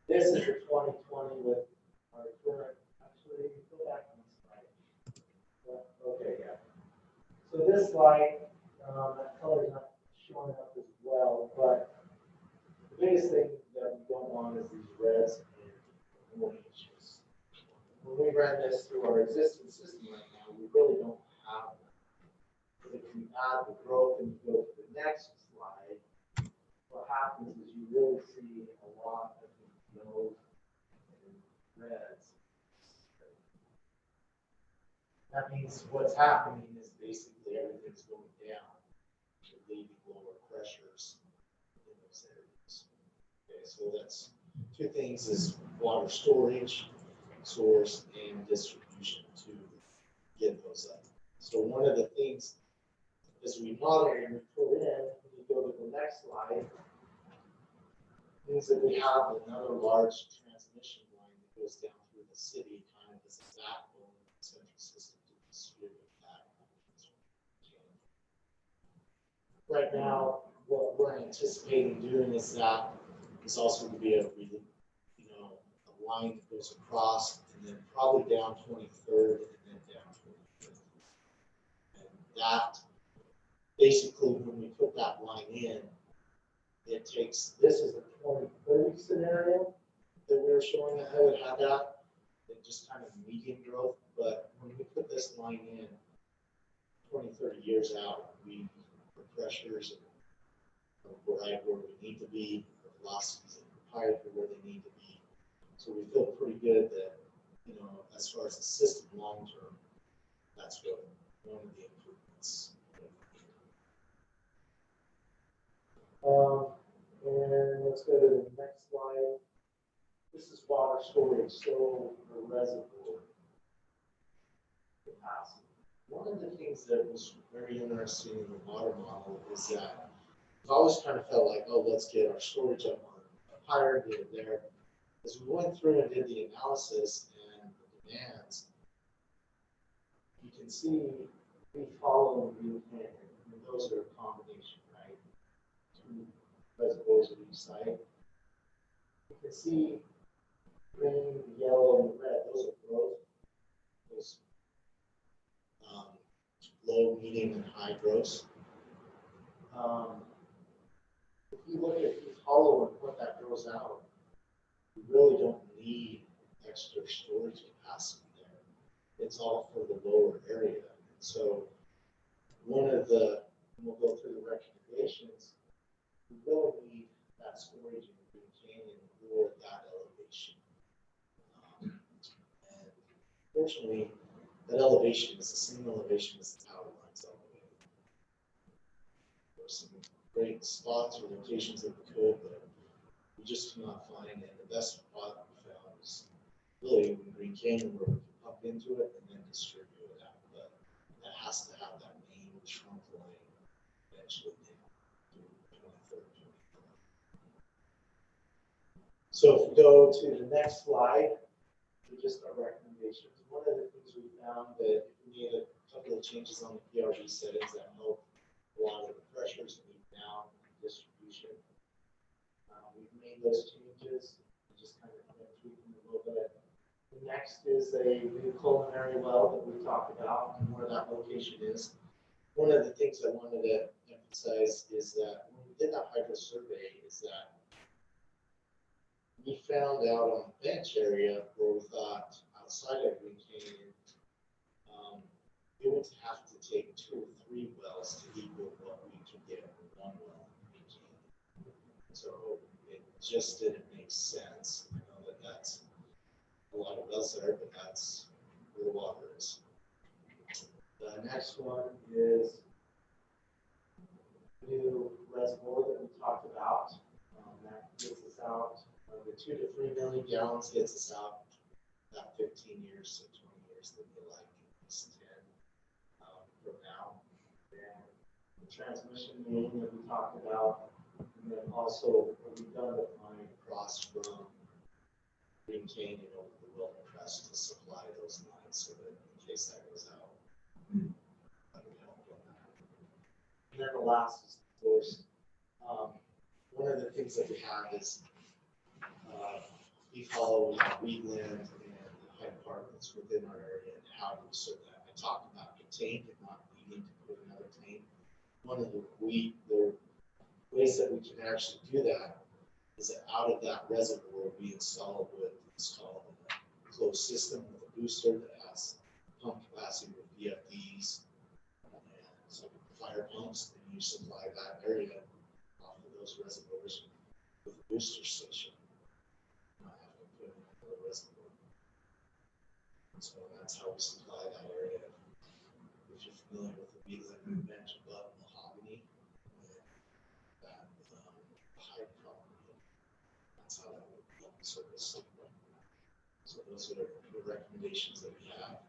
This is the 2020 with our current, actually, go back on the slide. Okay, yeah. So this slide, that color is not showing up as well, but the biggest thing that we don't want is these reds and oranges. When we ran this through our existing system right now, we really don't have that. But if you add the growth and you go to the next slide, what happens is you really see a lot of yellows and reds. That means what's happening is basically everything's going down, leaving lower pressures in those areas. Okay, so that's two things: is water storage, source, and distribution to get those up. So one of the things as we model and we put in, when you go to the next slide, means that we have another large transmission line that goes down through the city, kind of as a backbone of the central system to distribute that. Right now, what we're anticipating doing is that is also to be a line that goes across and then probably down 23rd and then down 25th. And that basically, when we put that line in, it takes, this is a 2030 scenario that we were showing how it had that, and just kind of medium growth. But when we put this line in 20, 30 years out, the pressures are right where we need to be, the velocities of the pipe are where they need to be. So we feel pretty good that, as far as the system long term, that's what one of the improvements. And let's go to the next slide. This is water storage, so the reservoir capacity. One of the things that was very interesting in the water model is that I've always kind of felt like, oh, let's get our storage up higher, get it there. As we went through and did the analysis and the demands, you can see we follow Green Canyon. And those are a combination, right? Two reservoirs at each site. You can see green, yellow, and red. Those are growth. Those low, medium, and high growths. If you look at each hollow and what that grows out, you really don't need extra storage capacity there. It's all for the lower area. So one of the, and we'll go through the recommendations, we really need that storage in the Green Canyon or that elevation. And fortunately, that elevation is the same elevation as the power lines elevation. There's some great spots or locations that we could, but we just cannot find it. The best spot we found is really in Green Canyon, where we can pump into it and then distribute it out. But that has to have that main trunk line eventually down to 23rd, 24th. So if we go to the next slide, we just our recommendations. One of the things we found that we made a couple of changes on the PRV settings that help a lot of the pressures move down and distribution. We've made those changes and just kind of tweak them a little bit. The next is a new culinary well that we talked about and where that location is. One of the things I wanted to emphasize is that when we did that hydro survey is that we found out on the bench area where we thought outside of Green Canyon, it would have to take 2 or 3 wells to equal what we could get with 1 well in Green Canyon. So it just didn't make sense. I know that that's a lot of wells there, but that's where the water is. The next one is the new reservoir that we talked about. That gets us out. The 2 to 3 million gallons gets us out about 15 years, so 20 years that we like, at least 10 from now. And the transmission main that we talked about, and then also what we've done with line across from Green Canyon over the Wilton Crest to supply those lines so that in case that goes out, that would help on that. And then the last is, of course, one of the things that we have is Beef Hollow, we have Wheatland, and Hyde Park that's within our area, and how do we serve that? I talked about contained and not needing to put another tank. One of the ways that we can actually do that is that out of that reservoir we install what's called a closed system with a booster that has pump capacity with VFDs and some fire pumps, and you supply that area off of those reservoirs with a booster station. Reservoir. So that's how we supply that area if you're familiar with the bead like the bench above mahogany, with that high property. That's how that would help the surface. So those are the recommendations that we have.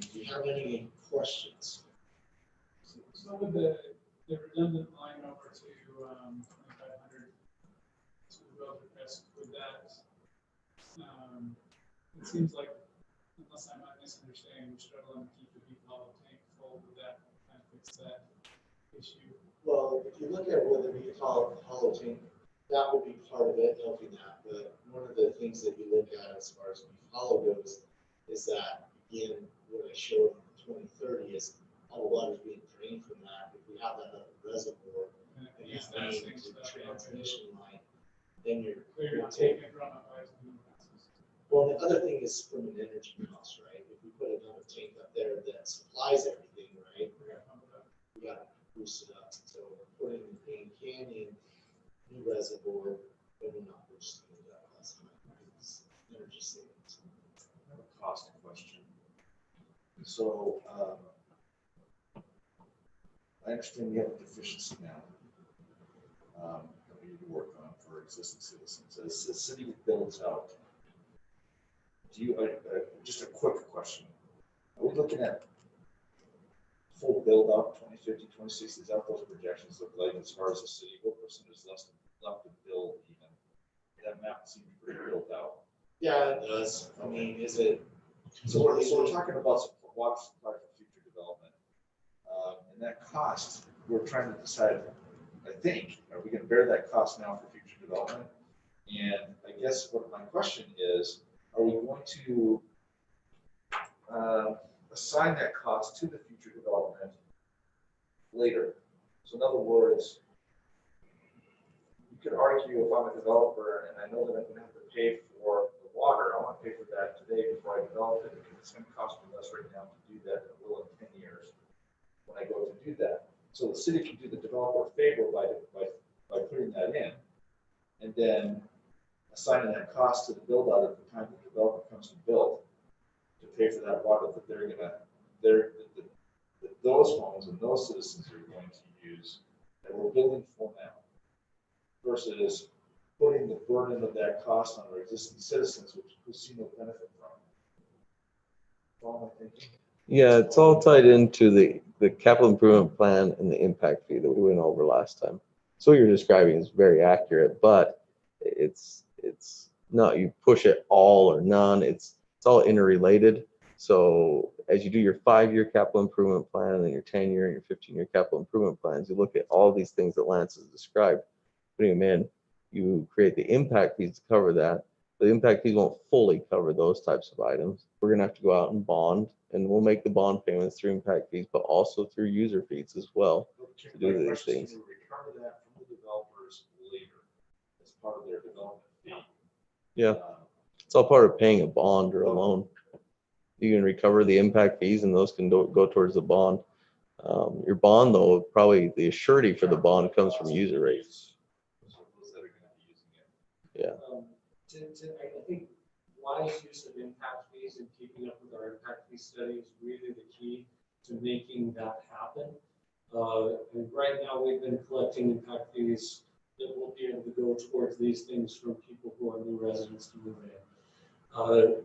Do you have any questions? So with the redundant line over to 2,500 to the welfare desk, with that, it seems like, unless I'm not misunderstanding, we're struggling to keep the deep hollow tank full. Would that kind of fix that issue? Well, if you look at whether you call it hollow tank, that would be part of it, helping that. But one of the things that you look at as far as beef hollow goes is that, again, what I showed on the 2030 is all the water's being drained from that. If we have that other reservoir and you have to the transmission line, then you're Not taking it from us. well, the other thing is from an energy cost, right? If we put another tank up there that supplies everything, right? We got to boost it up. So putting in Pain Canyon, new reservoir, then we're not boosting it up. That's energy savings. I have a cost question. So, I understand we have a deficiency now that we need to work on for existing citizens. As the city builds out, do you, just a quick question. Are we looking at full build out 2050, 2060? Is that what those projections look like as far as the city? What percent is left to build even? That map seems pretty built out. Yeah, it does. I mean, is it? So we're talking about water supply for future development. And that cost, we're trying to decide, I think, are we going to bear that cost now for future development? And I guess what my question is, are we going to assign that cost to the future development later? So in other words, you could argue if I'm a developer and I know that I'm going to have to pay for the water, I want to pay for that today before I develop it, because it's going to cost me less right now to do that than it will in 10 years when I go to do that. So the city can do the developer a favor by putting that in, and then assigning that cost to the build out at the time the developer comes to build to pay for that water that that those homes and those citizens are going to use that we're building for now, versus putting the burden of that cost on our existing citizens, who see no benefit from. Follow my thinking? Yeah, it's all tied into the capital improvement plan and the impact fee that we went over last time. So what you're describing is very accurate, but it's not you push it all or none. It's all interrelated. So as you do your 5-year capital improvement plan and then your 10-year and your 15-year capital improvement plans, you look at all these things that Lance has described, putting them in, you create the impact fees to cover that. The impact fees won't fully cover those types of items. We're going to have to go out and bond, and we'll make the bond payments through impact fees, but also through user fees as well to do these things. Can we recover that from the developers later as part of their development fee? Yeah, it's all part of paying a bond or a loan. You can recover the impact fees, and those can go towards the bond. Your bond, though, probably the surety for the bond comes from user rates. Those that are going to be using it. Yeah. I think wise use of impact fees and keeping up with our impact fee study is really the key to making that happen. And right now, we've been collecting impact fees that will be able to go towards these things from people who are new residents to move in.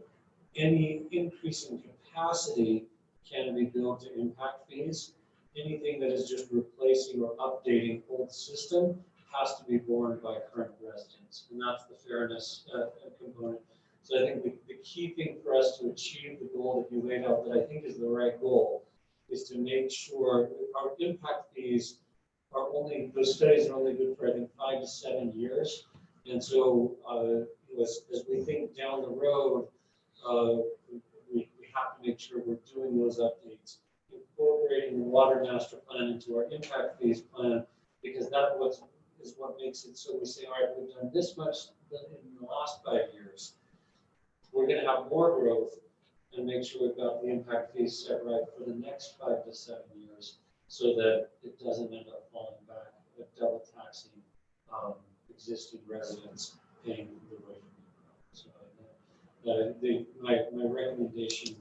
Any increase in capacity can be billed to impact fees. Anything that is just replacing or updating old system has to be borne by current residents, and that's the fairness component. So I think the key thing for us to achieve the goal that you laid out, that I think is the right goal, is to make sure our impact fees are only, those studies are only good for, I think, 5 to 7 years. And so as we think down the road, we have to make sure we're doing those updates, incorporating the water master plan into our impact fees plan, because that is what makes it so we say, all right, we've done this much in the last 5 years. We're going to have more growth and make sure we've got the impact fees set right for the next 5 to 7 years, so that it doesn't end up falling back, double taxing existing residents paying the rate. So my recommendation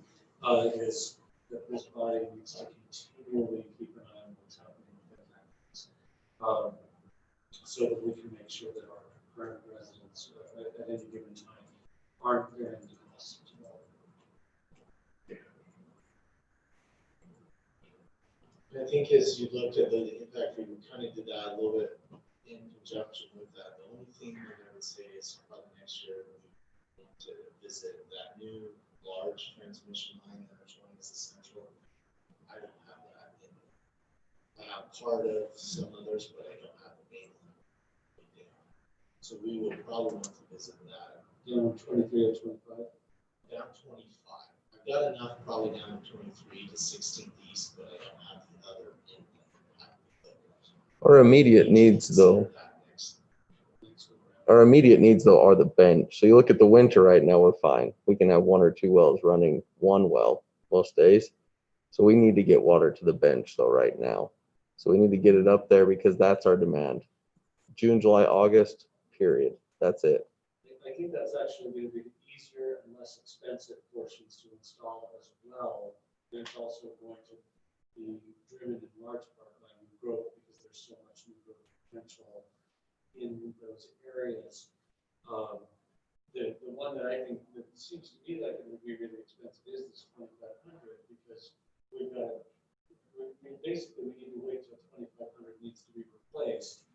is that this body needs to continually keep an eye on what's happening with impacts. So that we can make sure that our current residents at any given time aren't bearing the cost. I think as you looked at the impact fee, we kind of did that a little bit in conjunction with that. The only thing that I would say is probably next year we want to visit that new large transmission line that is one is essential. I don't have that in. I have part of some others, but I don't have the main line. So we would probably want to visit that. Down 23 or 25. Down 25. I've got enough probably down 23 to 16th east, but I don't have the other in. Our immediate needs though, are the bench. So you look at the winter right now, we're fine. We can have 1 or 2 wells running, 1 well most days. So we need to get water to the bench though right now. So we need to get it up there because that's our demand. June, July, August, period. That's it. I think that's actually going to be the easier and less expensive portions to install as well. It's also going to be driven in large part by new growth because there's so much new growth potential in those areas. The one that I think that seems to me like it would be really expensive is this 2,500 because we basically need to wait till 2,500 needs to be replaced.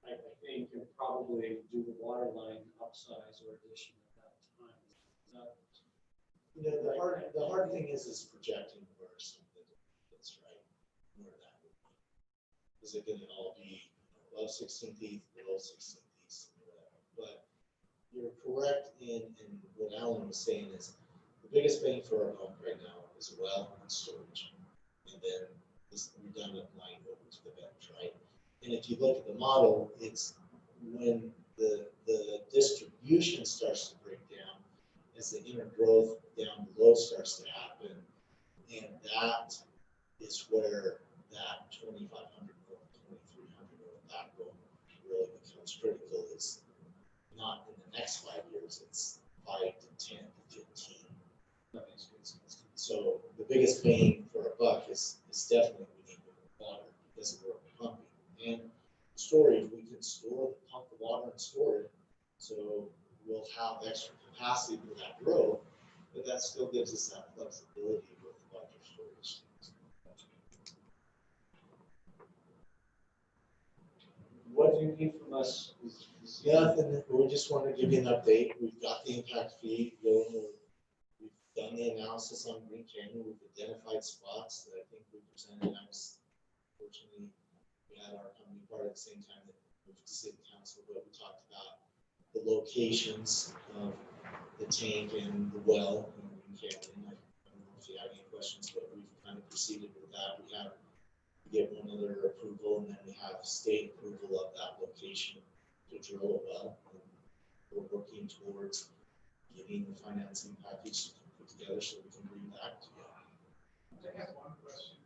I think, and probably do the water line upsize or addition at that time. You know, the hard thing is projecting where something is, right? Where that would be. Is it going to all be above 16th east, below 16th east, whatever? But you're correct in what Alan was saying is the biggest bang for our buck right now is well and storage, and then this redundant line over to the bench, right? And if you look at the model, it's when the distribution starts to break down as the inner growth down below starts to happen. And that is where that 2,500 or 2,300 or backbone really becomes critical. It's not in the next 5 years, it's 5 to 10 to 15. That makes good sense. So the biggest bang for a buck is definitely we need water because we're pumping. And storage, we can pump the water and store it, so we'll have extra capacity for that growth, but that still gives us that flexibility with larger storage. What do you need from us? Nothing. We just want to give you an update. We've got the impact fee. We've done the analysis on Green Canyon. We've identified spots that I think we presented. Unfortunately, we had our company part at the same time that moved to city council, but we talked about the locations of the tank and the well in Green Canyon. I don't know if you have any questions, but we've kind of proceeded with that. We have to get one other approval, and then we have state approval of that location to drill a well. And we're working towards getting the financing package put together so we can bring that to you. I have one question.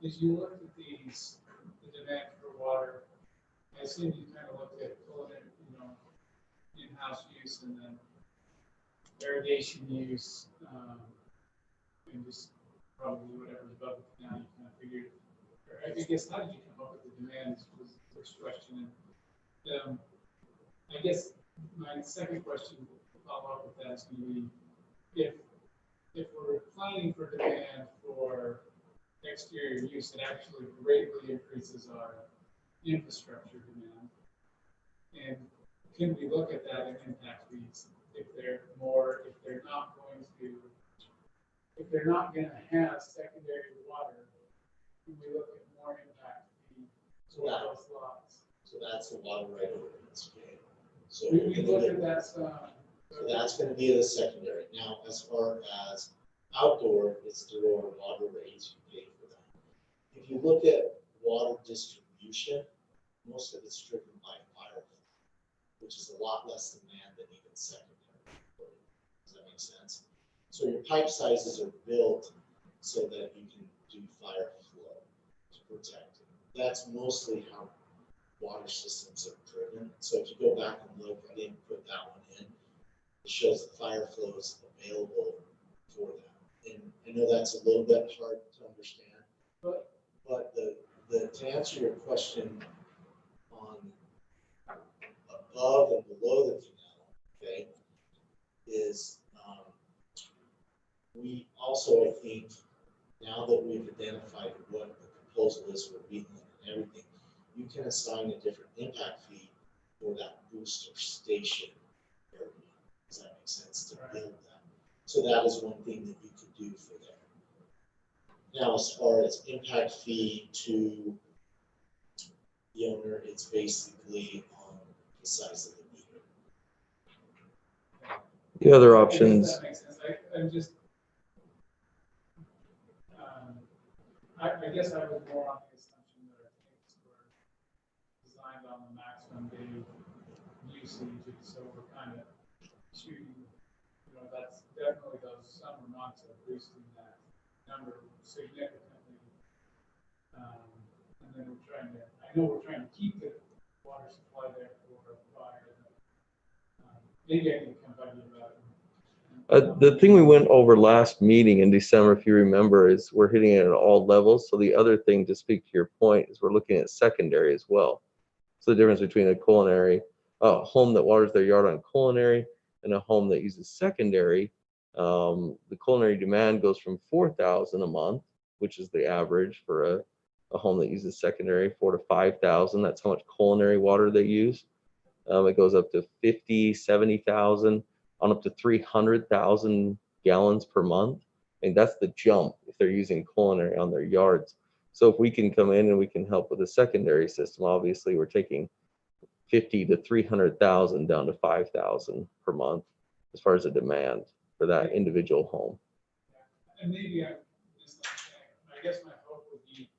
As you look at these, the demand for water, I assume you kind of looked at pulling it, in-house use and then irrigation use, and just probably whatever's above it now, you kind of figured. I guess, how did you come up with the demand was the first question. And I guess my second question to follow up with that is going to be, if we're planning for demand for exterior use, it actually greatly increases our infrastructure demand. And can we look at that in impact fees if they're not going to have secondary water? Can we look at more impact fees for those lots? So that's the water right ordinance. Okay. So We look at that stuff. So that's going to be the secondary. Now, as far as outdoor, it's the lower water rates you pay for that. If you look at water distribution, most of it's driven by fire, which is a lot less demand than even secondary. Does that make sense? So your pipe sizes are built so that you can do fire flow to protect it. That's mostly how water systems are driven. So if you go back and look, I didn't put that one in. It shows the fire flows available for that. know that's a little bit hard to understand, but to answer your question on above and below the canal, okay, is we also, I think, now that we've identified what the proposal is for Wheatland and everything, you can assign a different impact fee for that booster station area. Does that make sense to build that? So that is one thing that you could do for there. Now, as far as impact fee to the owner, it's basically on the size of the meter. The other I guess options, that makes sense. I'm just, I guess I was more on the assumption that our tanks were designed on the maximum day usage, and so we're kind of shooting, that's definitely those summer months are boosting that number significantly. And then I know we're trying to keep the water supply there for fire. Maybe I can come back to you about it. the thing we went over last meeting in December, if you remember, is we're hitting it at all levels. So the other thing, to speak to your point, is we're looking at secondary as well. So the difference between a culinary, a home that waters their yard on culinary and a home that uses secondary, the culinary demand goes from 4,000 a month, which is the average for a home that uses secondary, 4,000 to 5,000. That's how much culinary water they use. It goes up to 50, 70,000, on up to 300,000 gallons per month. And that's the jump if they're using culinary on their yards. So if we can come in and we can help with the secondary system, obviously we're taking 50 to 300,000 down to 5,000 per month as far as the demand for that individual home. And maybe I'm just not saying, I guess my hope would be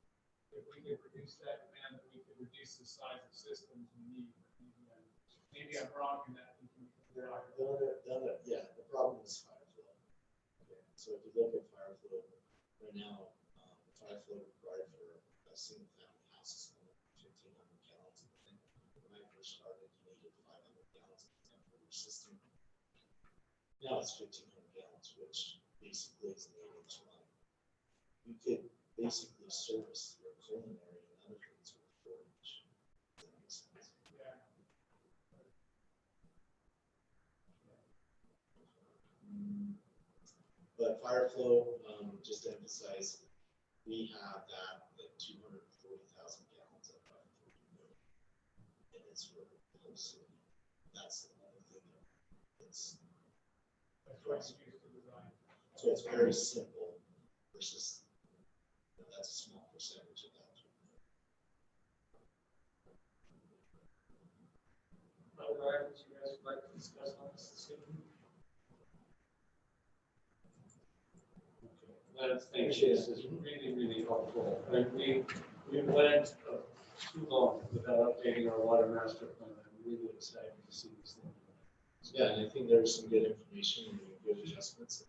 if we could reduce that demand, that we could reduce the size of systems we need. Maybe I'm wrong in that. Yeah, the problem is fire flow. Okay. So if you look at fire flow right now, fire flow required for a single family house is 1,500 gallons. When I first started, you needed 500 gallons for your system. Now it's 1,500 gallons, which basically is an 8-inch line. You could basically service your culinary and other things with 4-inch. Does that make sense? Yeah. But fire flow, just to emphasize, we have that at 240,000 gallons of fire flow. And it's really close. That's the only thing that's That's what it's used to design. so it's very simple versus that's a small percentage of that. Other items you guys would like to discuss on this evening? Lance, thank you. This is really, really helpful. And we went too long without updating our water master plan. I'm really excited to see this thing. Yeah, and I think there was some good information and good adjustments.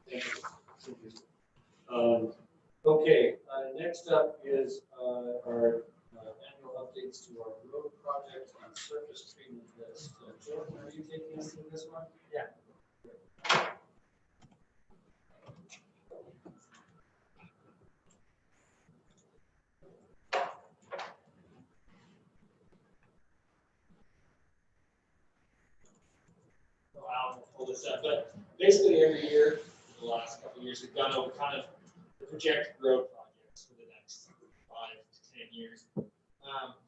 Thank you. Okay, next up is our annual updates to our road project and surface treatment list. Jordan, are you taking us through this one? Yeah. I'll pull this up, but basically every year, the last couple of years, we've gone over kind of the projected road projects for the next 5 to 10 years.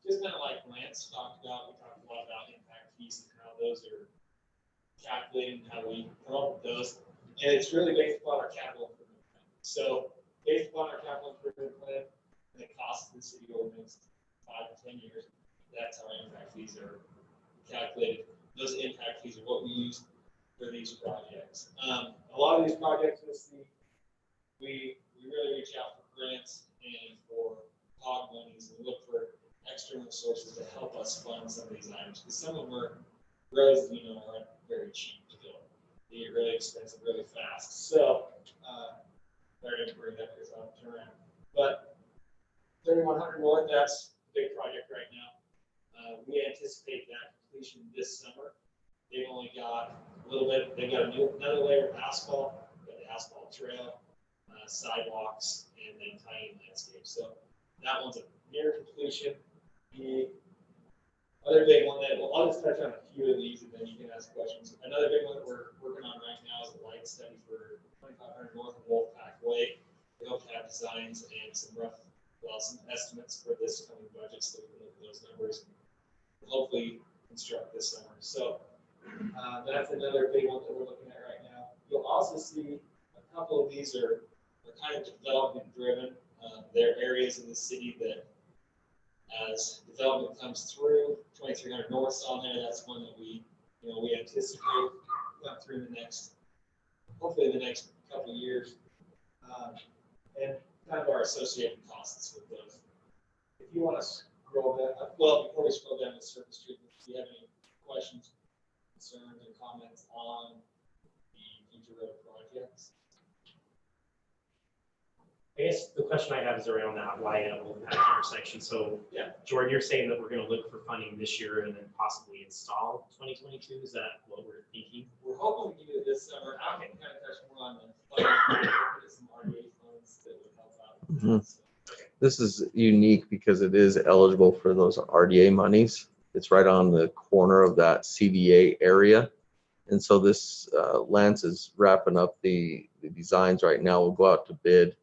Just kind of like Lance talked about, we talked a lot about impact fees and how those are calculated and how we come up with those. And it's really based upon our capital improvement plan. So based upon our capital improvement plan and the cost of the city over the next 5 to 10 years, that's how our impact fees are calculated. Those impact fees are what we use for these projects. A lot of these projects, we really reach out for grants and for POG monies and look for external sources to help us fund some of these items. Because some of them are roads, aren't very cheap to build. They get really expensive really fast. So they're going to bring that because I'll turn around. But 3100 North, that's a big project right now. We anticipate that completion this summer. they've only got a little bit, they've got another layer of asphalt, got the asphalt trail, sidewalks, and then tying landscape. So that one's a near completion. The other big one that, well, I'll just touch on a few of these and then you can ask questions. Another big one that we're working on right now is a light study for 2500 North of Wolfpack Way. We hope to have designs and some some estimates for this coming budget so we can look at those numbers and hopefully construct this summer. So that's another big one that we're looking at right now. You'll also see a couple of these are kind of development driven. There are areas in the city that as development comes through, 2300 North's on there. That's one that we anticipate come through hopefully the next couple of years. And kind of our associated costs with those. If you want to scroll down, well, before we scroll down to surface treatment, do you have any questions, concerns, or comments on the future road projects? I guess the question I have is around that light at Wolfpack intersection. So, Yeah. Jordan, you're saying that we're going to look for funding this year and then possibly install 2022. Is that what we're thinking? We're hoping to do it this summer. I can kind of touch more on the some RDA funds that would help out. With that. So, This is unique because it is eligible for those RDA monies. It's right on the corner of that CDA area. And so this, Lance is wrapping up the designs right now. We'll go out to bid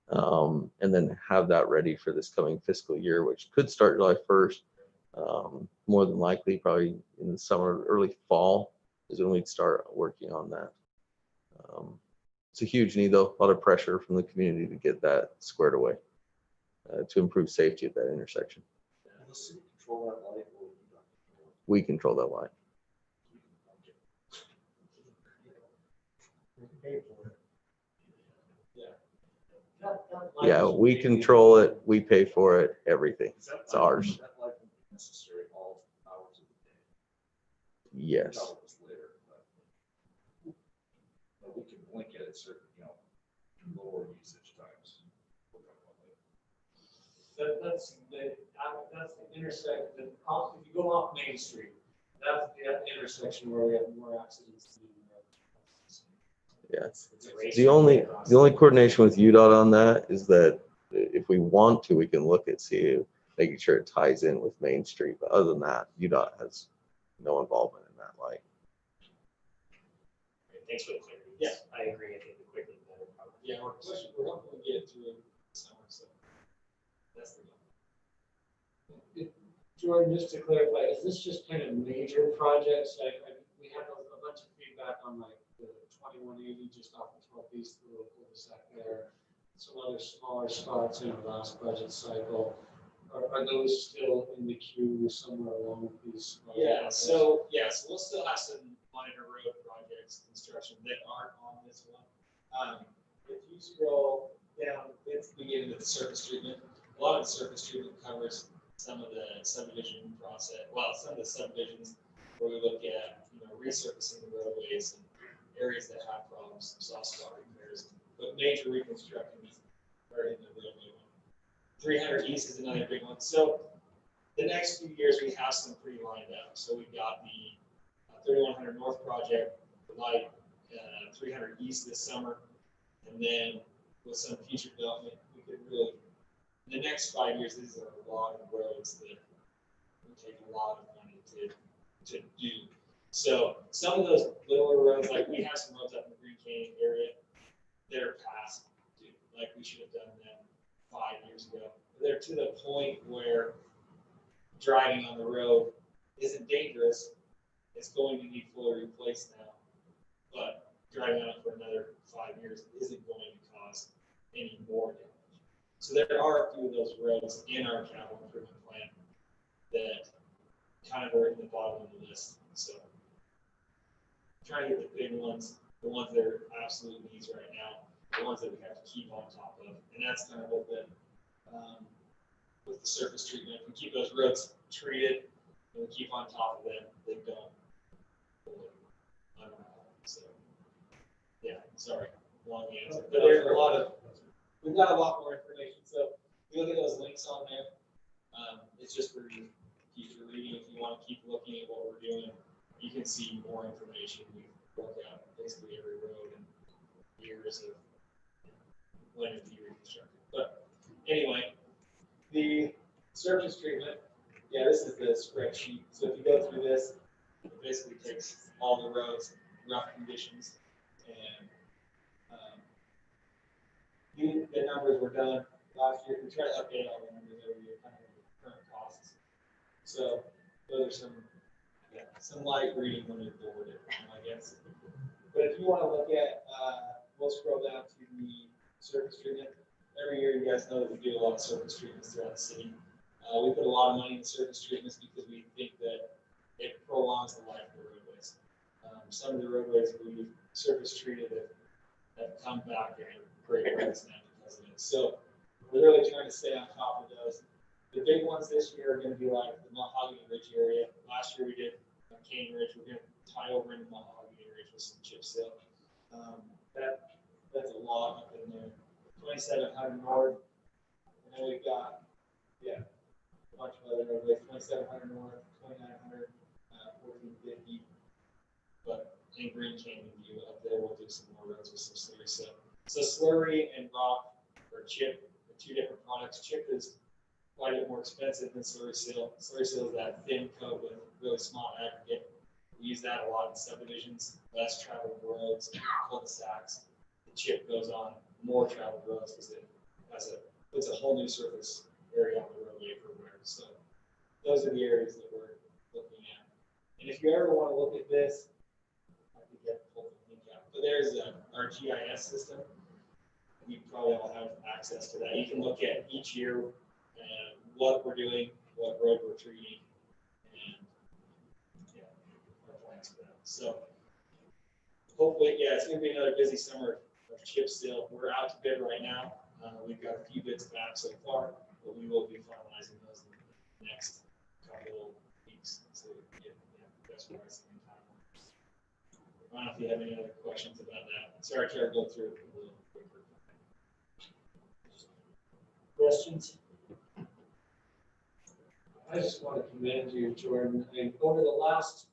and then have that ready for this coming fiscal year, which could start July 1st. More than likely, probably in the summer, early fall is when we'd start working on that. It's a huge need though, a lot of pressure from the community to get that squared away to improve safety at that intersection. And the city control that light or you don't? We control that light. We can pay for it. Yeah, we control it, we pay for it, everything. It's ours. That light would be necessary all hours of the day. Yes. Tell us later, but we can blink at it certain, lower usage times. That's the intersection, if you go off Main Street, that's the intersection where we have more accidents. Yeah. It's a race The only coordination with UDOT on that is that if we want to, we can look at making sure it ties in with Main Street. But other than that, UDOT has no involvement in that light. Thanks for the clarity. Yeah. I agree. I think the quicker the better. Probably. Yeah, we're hoping to get it through the summer, so that's the goal. Jordan, just to clarify, is this just kind of major projects? We had a bunch of feedback on like the 2180 just off the 12th East, the little cul-de-sac there. Some other smaller spots in the last budget cycle. Are those still in the queue somewhere along these? So we'll still have some minor road projects, construction that aren't on this one. If you scroll down, it's the beginning of the surface treatment. A lot of the surface treatment covers some of the subdivision process. Well, some of the subdivisions where we look at resurfacing the roadways and areas that have problems, soft spot repairs, but major reconstructions are in the roadway one. 300 East is another big one. So the next few years we have some pretty lined up. So we've got the 3100 North project, the light 300 East this summer, and then with some future development, we could really, in the next 5 years, these are a lot of roads that would take a lot of money to do. So some of those littler roads, like we have some roads up in the Green Canyon area, they're past due. Like we should have done them 5 years ago. They're to the point where driving on the road isn't dangerous. It's going to need fully replaced now, but driving on it for another 5 years isn't going to cause any more damage. So there are a few of those roads in our capital improvement plan that kind of are in the bottom of the list. So trying to get the big ones, the ones that are absolute needs right now, the ones that we have to keep on top of. And that's kind of what with the surface treatment, if we keep those roads treated and we keep on top of them, they don't fully unravel. So yeah, sorry, long answer. But there's we've got a lot more information. So if you look at those links on there, it's just for future reading. If you want to keep looking at what we're doing you can see more information. We work out basically every road and years of when it be reconstructed. But anyway, the surface treatment, yeah, this is the spreadsheet. So if you go through this, it basically takes all the roads, rough conditions, and the numbers were done last year. We try to update all the numbers every year, kind of the current costs. So those are some light reading when you're bored, I guess. But if you want to look at, we'll scroll down to the surface treatment. Every year, you guys know that we do a lot of surface treatments throughout the city. We put a lot of money into surface treatments because we think that it prolongs the life of the roadways. Some of the roadways we surface treated have come back and great roads now because of it. So we're really trying to stay on top of those. The big ones this year are going to be like the Mahogany Ridge area. Last year we did Cane Ridge. We're going to tie over into Mahogany Ridge with some chip seal. That's a lot up in there. 2700 north. And then we've got, a bunch of other roadways. 2700 north, 2900, 1450. But in Green Canyon View up there, we'll do some more roads with some slurry seal. So slurry and rock or chip are two different products. Chip is quite a bit more expensive than slurry seal. Slurry seal is that thin coat with really small aggregate. We use that a lot in subdivisions, less traveled roads, cul-de-sacs. The chip goes on more traveled roads because it puts a whole new surface area on the roadway everywhere. So those are the areas that we're looking at. And if you ever want to look at this, I could get the whole link out. But there's our GIS system. You probably all have access to that. You can look at each year what we're doing, what road we're treating, and our plans for that. So hopefully, it's going to be another busy summer of chip seal. We're out to bid right now. We've got a few bids back so far, but we will be finalizing those in the next couple of weeks. So get best pricing in time. I don't know if you have any other questions about that. Sorry, I tried to go through it a little quicker. Questions? I just want to commend you, Jordan. I mean, over the last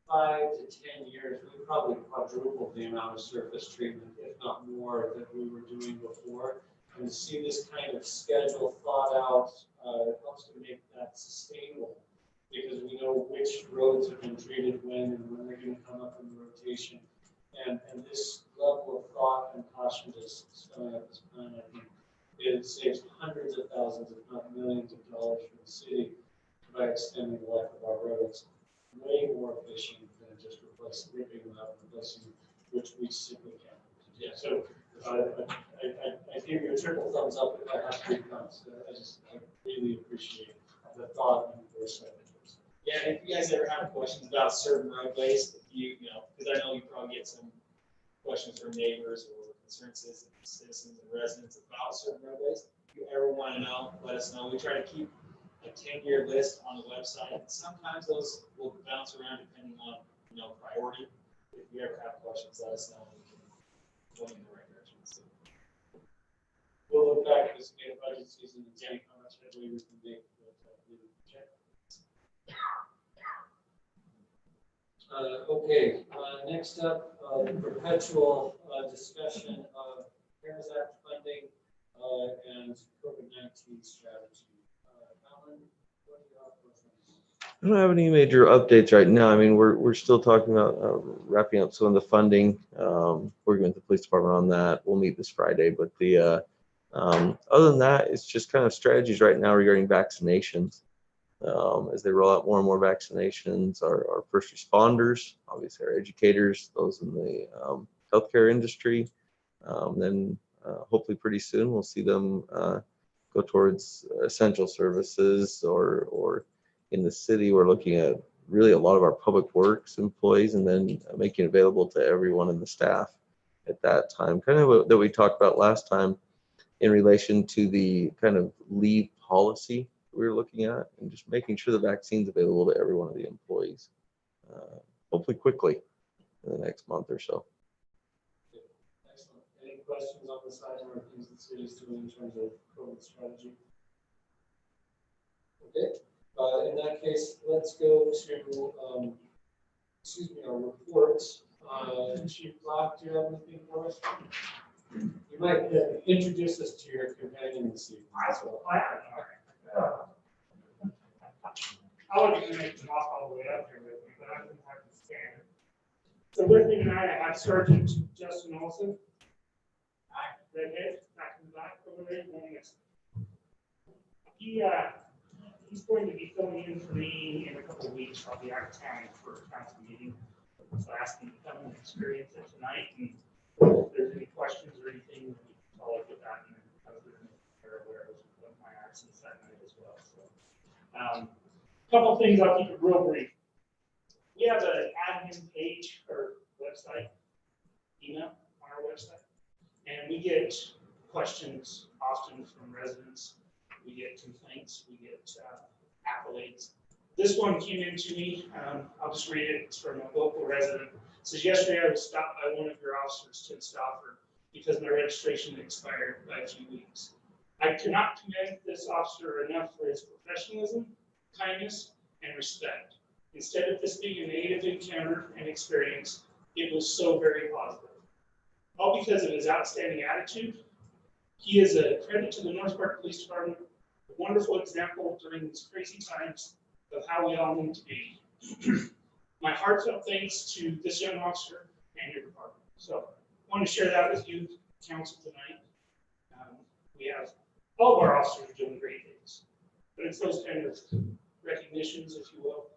5 to 10 years, we probably quadrupled the amount of surface treatment, if not more, than we were doing before. And to see this kind of schedule thought out helps to make that sustainable, because we know which roads have been treated when and when they're going to come up in the rotation. And this level of thought and caution just spelling out this plan, I think it saves hundreds of thousands, if not millions of dollars for the city by extending the life of our roads. Way more efficient than just ripping them out and replacing them, which we simply can't. Yeah. So I give you a triple thumbs up if I have 3 thumbs. I really appreciate the thought and the foresight. Yeah, and if you guys ever have questions about certain roadways, because I know you probably get some questions from neighbors or concerned citizens and residents about certain roadways. If you ever want to know, let us know. We try to keep a 10-year list on the website. And sometimes those will bounce around depending on priority. If you ever have questions, let us know. We can point in the right direction. So we'll look back at this budget season and see how much headway we can make. Okay, next up, the perpetual discussion of CARES Act funding and COVID-19 strategy. Alan, what do you have for us? I don't have any major updates right now. I mean, we're still talking about wrapping up some of the funding. Working with the police department on that. We'll meet this Friday, but the other than that, it's just kind of strategies right now regarding vaccinations. As they roll out more and more vaccinations, our first responders, obviously our educators, those in the healthcare industry, then hopefully pretty soon we'll see them go towards essential services or in the city. We're looking at really a lot of our public works employees and then making it available to everyone in the staff at that time. Kind of what that we talked about last time in relation to the kind of leave policy we were looking at and just making sure the vaccine's available to every one of the employees, hopefully quickly in the next month or so. Excellent. Any questions on the side or things the city is doing in terms of COVID strategy? Okay. In that case, let's go to our reports. Chief Clark, do you have anything for us? You might introduce us to your companion this evening as well. I wasn't gonna make the walk all the way up here with me, but I didn't have to stand. So with me tonight, I have Sergeant Justin Olson. Hi. Redhead, back in the back over there, you won't miss him. He's going to be filling in for me in a couple of weeks. I'll be out of town for a council meeting. So I asked him to come and experience it tonight, and if there's any questions or anything, I'll look at that and I was aware of my actions that night as well. So, couple of things, I'll keep it real brief. We have an admin page or website, email on our website, and we get questions often from residents. We get complaints, we get accolades. This one came in to me. I'll just read it. It's from a local resident. It says, yesterday I was stopped by one of your officers, Tim Stauffer, because my registration expired by a few weeks. I cannot commend this officer enough for his professionalism, kindness, and respect. Instead of this being a negative encounter and experience, it was so very positive. All because of his outstanding attitude. He is a credit to the North Park Police Department, a wonderful example during these crazy times of how we all need to be. My heartfelt thanks to this young officer and your department. So I want to share that with you, council, tonight. We have all of our officers doing great things, but it's those kind of recognitions, if you will,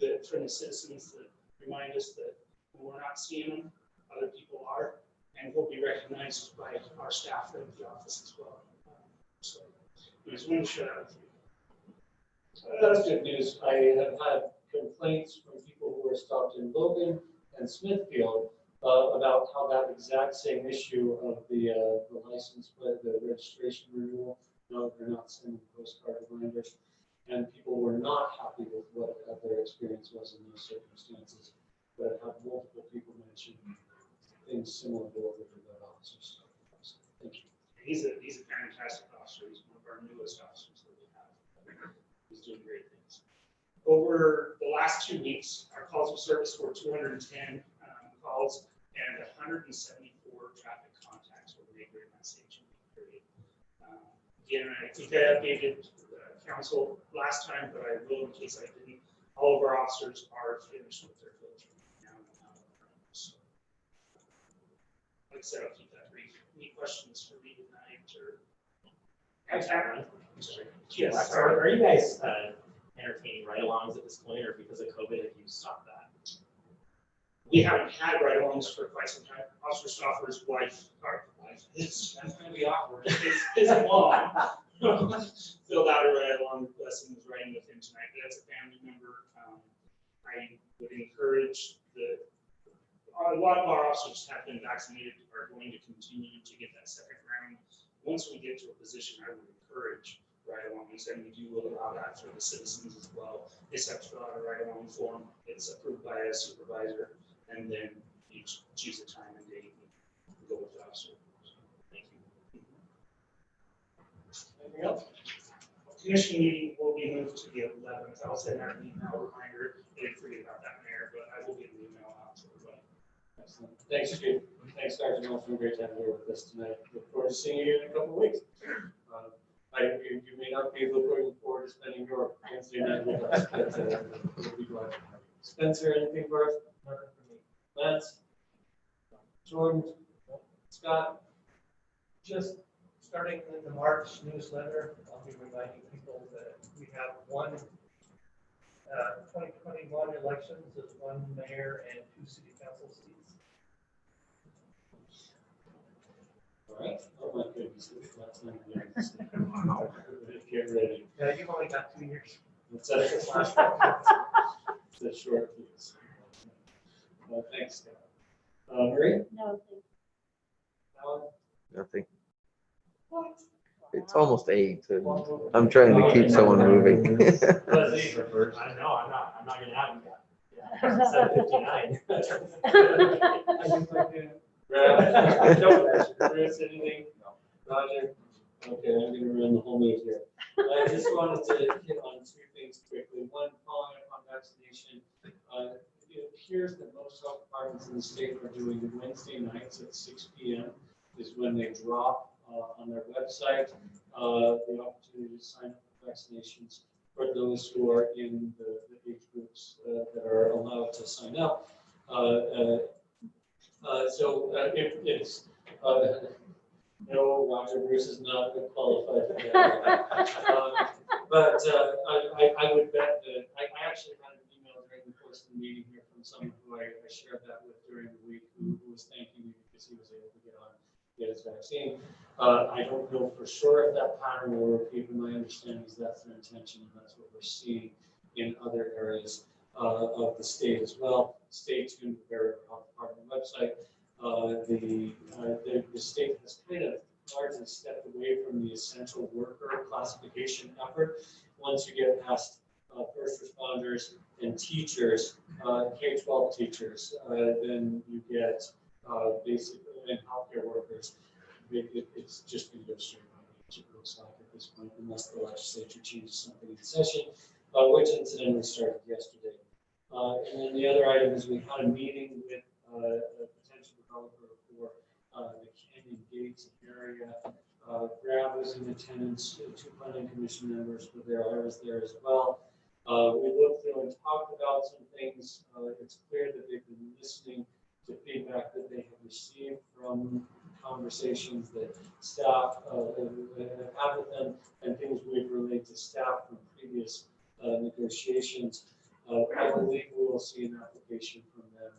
that from the citizens that remind us that when we're not seeing them, other people are, and will be recognized by our staff at the office as well. So I just wanted to share that with you. That's good news. I have had complaints from people who were stopped in Logan and Smithfield about how that exact same issue of the license plate, the registration renewal, no, they're not sending postcard reminders, and people were not happy with what their experience was in those circumstances. But I've had multiple people mention things similar to what we did with officers. So, thank you. He's a fantastic officer. He's one of our newest officers that we have. He's doing great things. Over the last 2 weeks, our calls of service were 210 calls and 174 traffic contacts were made during that same 2 week period. Again, I think I updated council last time, but I will in case I didn't. All of our officers are finished with their filtering now. So, like I said, I'll keep that brief. Any questions for me tonight or? Yes. Are you guys entertaining ride-alongs at this point, or because of COVID, have you stopped that? We haven't had ride-alongs for quite some time. Officer Stauffer's wife, that's going to be awkward. His mom filled out a ride-along request and was riding with him tonight. But that's a family member. I would encourage a lot of our officers have been vaccinated, are going to continue to get that second round. Once we get to a position, I would encourage ride-alongs, and we do allow that for the citizens as well. They just have to fill out a ride-along form. It's approved by a supervisor, and then you choose a time and date and go with the officer. Thank you. Anything else? Commission meeting will be moved to the 11th. I'll send out an email reminder. I didn't forget about that, Mayor, but I will get an email out to everybody. Excellent. Thanks, Chief. Thanks, Dr. Nelson. Great to have you here with us tonight. Look forward to seeing you in a couple of weeks. You may not be looking forward to spending your Wednesday night with us, but we'll be glad. Spencer, anything for us? Nothing for me. Lance? Jordan? Scott? Just starting in the March newsletter, I'll be reminding people that we have 2021 elections as 1 mayor and 2 city council seats. All right. Oh my goodness. That's not good. Get ready. Yeah, you've only got 2 years. It's a short piece. Well, thanks, Scott. Marie? No, thanks. Alan? Nothing. What? It's almost 8. And I'm trying to keep someone moving. I know, I'm not gonna have them. Yeah. 7:59. Chris, anything? No. Roger? Okay, I'm gonna run the whole meeting here. I just wanted to hit on 2 things quickly. One, following up on vaccination. It appears ones in the state are doing Wednesday nights at 6 p.m. is when they drop on their website the opportunity to sign up for vaccinations for those who are in the age groups that are allowed to sign up. If it's no, Roger Bruce is not qualified for that. But I would bet that I actually had an email during the course of the meeting here from someone who I shared that with during the week who was thanking me because he was able to get on, get his vaccine. I don't know for sure if that pattern will repeat, but my understanding is that's their intention and that's what we're seeing in other areas of the state as well. Stay tuned with their health department website. The state has kind of largely stepped away from the essential worker classification effort. Once you get past first responders and teachers, K-12 teachers, then you get basic and healthcare workers. It's just going to go straight on, it looks like at this point, unless the legislature changes something in session, which incidentally started yesterday. And then the other item is we had a meeting with a potential developer for the Canyon Gates area. Grab was in attendance, 2 planning commission members were there, I was there as well. We looked through and talked about some things. It's clear that they've been listening to feedback that they have received from conversations that staff have had with them and things we've relayed to staff from previous negotiations. I believe we will see an application from them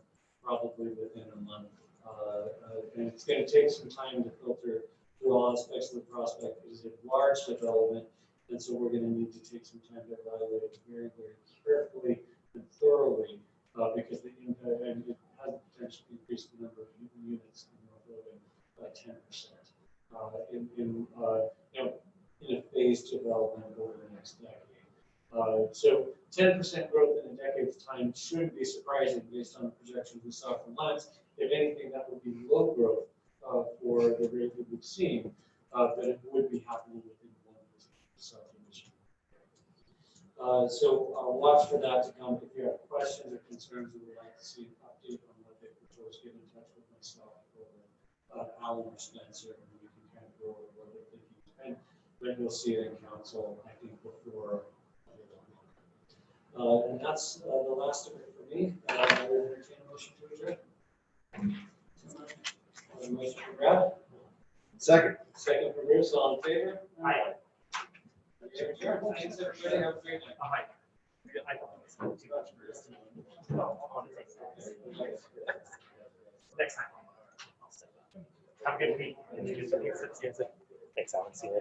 probably within a month. And it's going to take some time to filter through all aspects of the prospect. It is a large development, and so we're going to need to take some time to evaluate it very, very carefully and thoroughly because the impact and it has the potential to increase the number of units in the building by 10% in a phased development over the next decade. So 10% growth in a decade's time shouldn't be surprising based on the projections we saw from Lance. If anything, that would be low growth for the rate that we've seen, but it would be happening within 1% subdivision. So I'll watch for that to come. If you have questions or concerns, we would like to see an update on what they propose, get in touch with myself or Alan or Spencer, and we can kind of go over what they're thinking. And then you'll see it in council, I think, before. And that's the last of it for me. I will entertain a motion to adjourn. Motion for Brad. Second. Second for Bruce. All in favor? Aye. Thanks, everybody. Have a great night. Aye. I thought it was too much for this. Next time. I'll step up. Have a good week. Thanks, Alan. See you later.